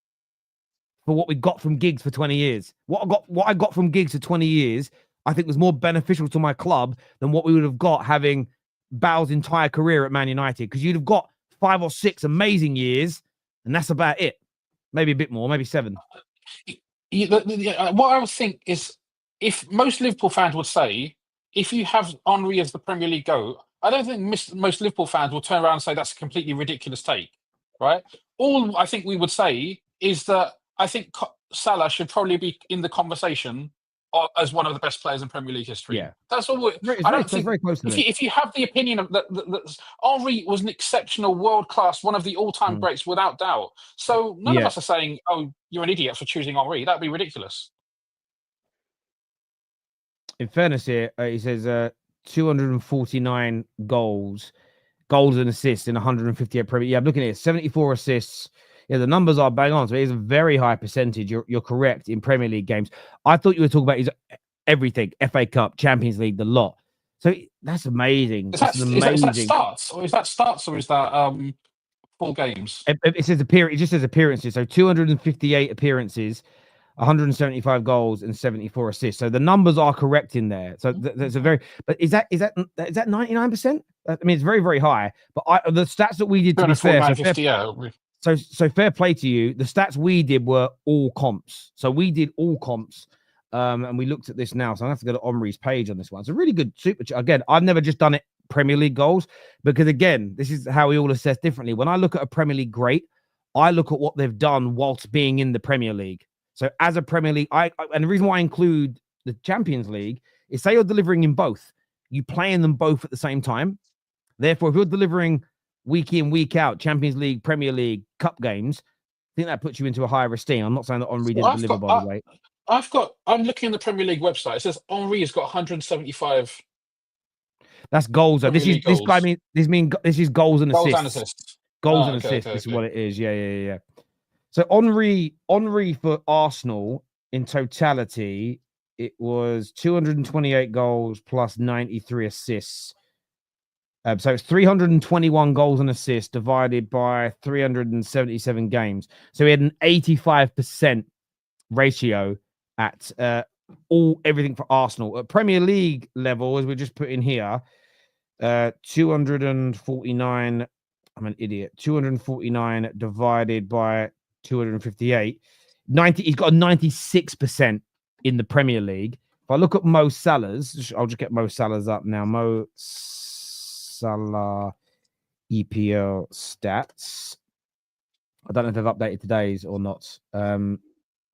for what we got from Giggs for 20 years. What I got from Giggs for 20 years, I think was more beneficial to my club than what we would have got having Bale's entire career at Man United, because you'd have got 5 or 6 amazing years, and that's about it. Maybe a bit more, maybe 7.
What I would think is, if most Liverpool fans would say, if you have Henry as the Premier League GOAT, I don't think most Liverpool fans will turn around and say that's a completely ridiculous take, right? All I think we would say is that I think Salah should probably be in the conversation as one of the best players in Premier League history.
Yeah,
that's all. I don't think
very close to
if you have the opinion of that Henry was an exceptional, world class, one of the all-time greats without doubt. So none of us are saying, "Oh, you're an idiot for choosing Henry." That'd be ridiculous.
In fairness, here he says 249 goals and assists in 158 Premier. Yeah, I'm looking at it. 74 assists. Yeah, the numbers are bang on. So it is a very high percentage. You're correct in Premier League games. I thought you were talking about his everything: FA Cup, Champions League, the lot. So that's amazing.
Is that starts, or is that full games?
It says it just says appearances. So 258 appearances, 175 goals and 74 assists. So the numbers are correct in there. So that's a very. But is that 99%? I mean, it's very, very high. But the stats that we did, to be fair, so fair play to you. The stats we did were all comps. So we did all comps. And we looked at this now. So I have to go to Omri's page on this one. It's a really good super chat. Again, I've never just done it Premier League goals, because again, this is how we all assess differently. When I look at a Premier League great, I look at what they've done whilst being in the Premier League. So as a Premier League, and the reason why I include the Champions League is, say you're delivering in both, you play in them both at the same time. Therefore, if you're delivering week in, week out, Champions League, Premier League, Cup games, I think that puts you into a higher esteem. I'm not saying that Henry didn't deliver, by the way.
I'm looking at the Premier League website. It says Henry has got 175.
That's goals. This is goals and assists.
Goals and assists.
Goals and assists. This is what it is. Yeah. So Henry for Arsenal in totality, it was 228 goals plus 93 assists. So it's 321 goals and assists divided by 377 games. So he had an 85% ratio at everything for Arsenal. At Premier League level, as we're just putting here, 249. I'm an idiot. 249 divided by 258. 90. He's got a 96% in the Premier League. If I look at Mo Salah's, I'll just get Mo Salah's up now. Mo Salah EPL stats. I don't know if they've updated today's or not.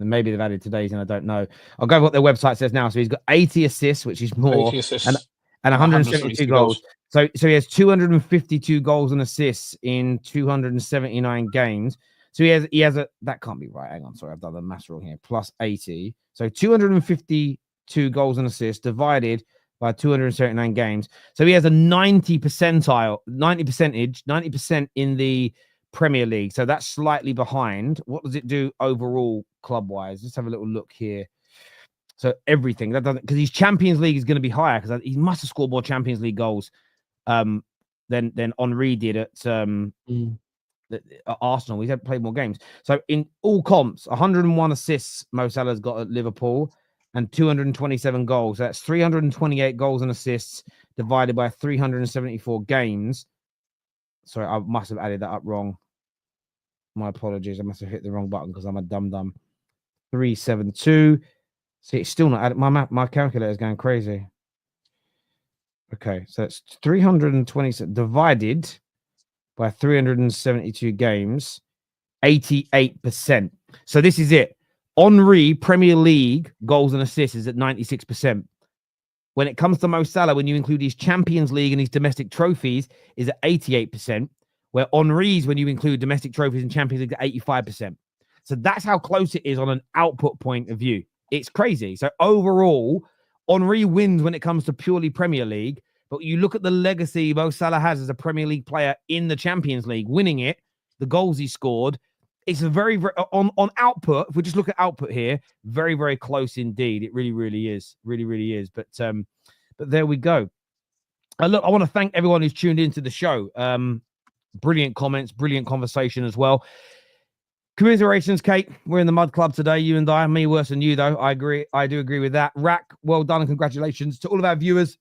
Maybe they've added today's, and I don't know. I'll go with what their website says now. So he's got 80 assists, which is more, and 172 goals. So he has 252 goals and assists in 279 games. So he has a, that can't be right. Hang on, sorry, I've done the maths wrong here. Plus 80. So 252 goals and assists divided by 279 games. So he has a 90% in the Premier League. So that's slightly behind. What does it do overall club-wise? Let's have a little look here. So everything that doesn't, because his Champions League is going to be higher, because he must have scored more Champions League goals than Henry did at Arsenal. He's played more games. So in all comps, 101 assists Mo Salah's got at Liverpool and 227 goals. That's 328 goals and assists divided by 374 games. Sorry, I must have added that up wrong. My apologies. I must have hit the wrong button because I'm a dum-dum. 372. See, it's still not added. My calculator is going crazy. Okay, so it's 320 divided by 372 games, 88%. So this is it. Henry, Premier League goals and assists is at 96%. When it comes to Mo Salah, when you include his Champions League and his domestic trophies, is at 88%, where Henry's, when you include domestic trophies and Champions League, at 85%. So that's how close it is on an output point of view. It's crazy. So overall, Henry wins when it comes to purely Premier League, but you look at the legacy Mo Salah has as a Premier League player in the Champions League, winning it, the goals he scored, it's a very, very on output. If we just look at output here, very, very close indeed. It really, really is. Really, really is. But there we go. Look, I want to thank everyone who's tuned into the show. Brilliant comments, brilliant conversation as well. Commiserations, Kate. We're in the mud club today, you and I. Me worse than you, though. I agree. I do agree with that. Rack, well done and congratulations to all of our viewers.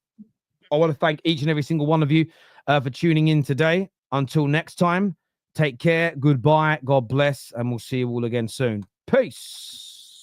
I want to thank each and every single one of you for tuning in today. Until next time, take care. Goodbye. God bless. And we'll see you all again soon. Peace.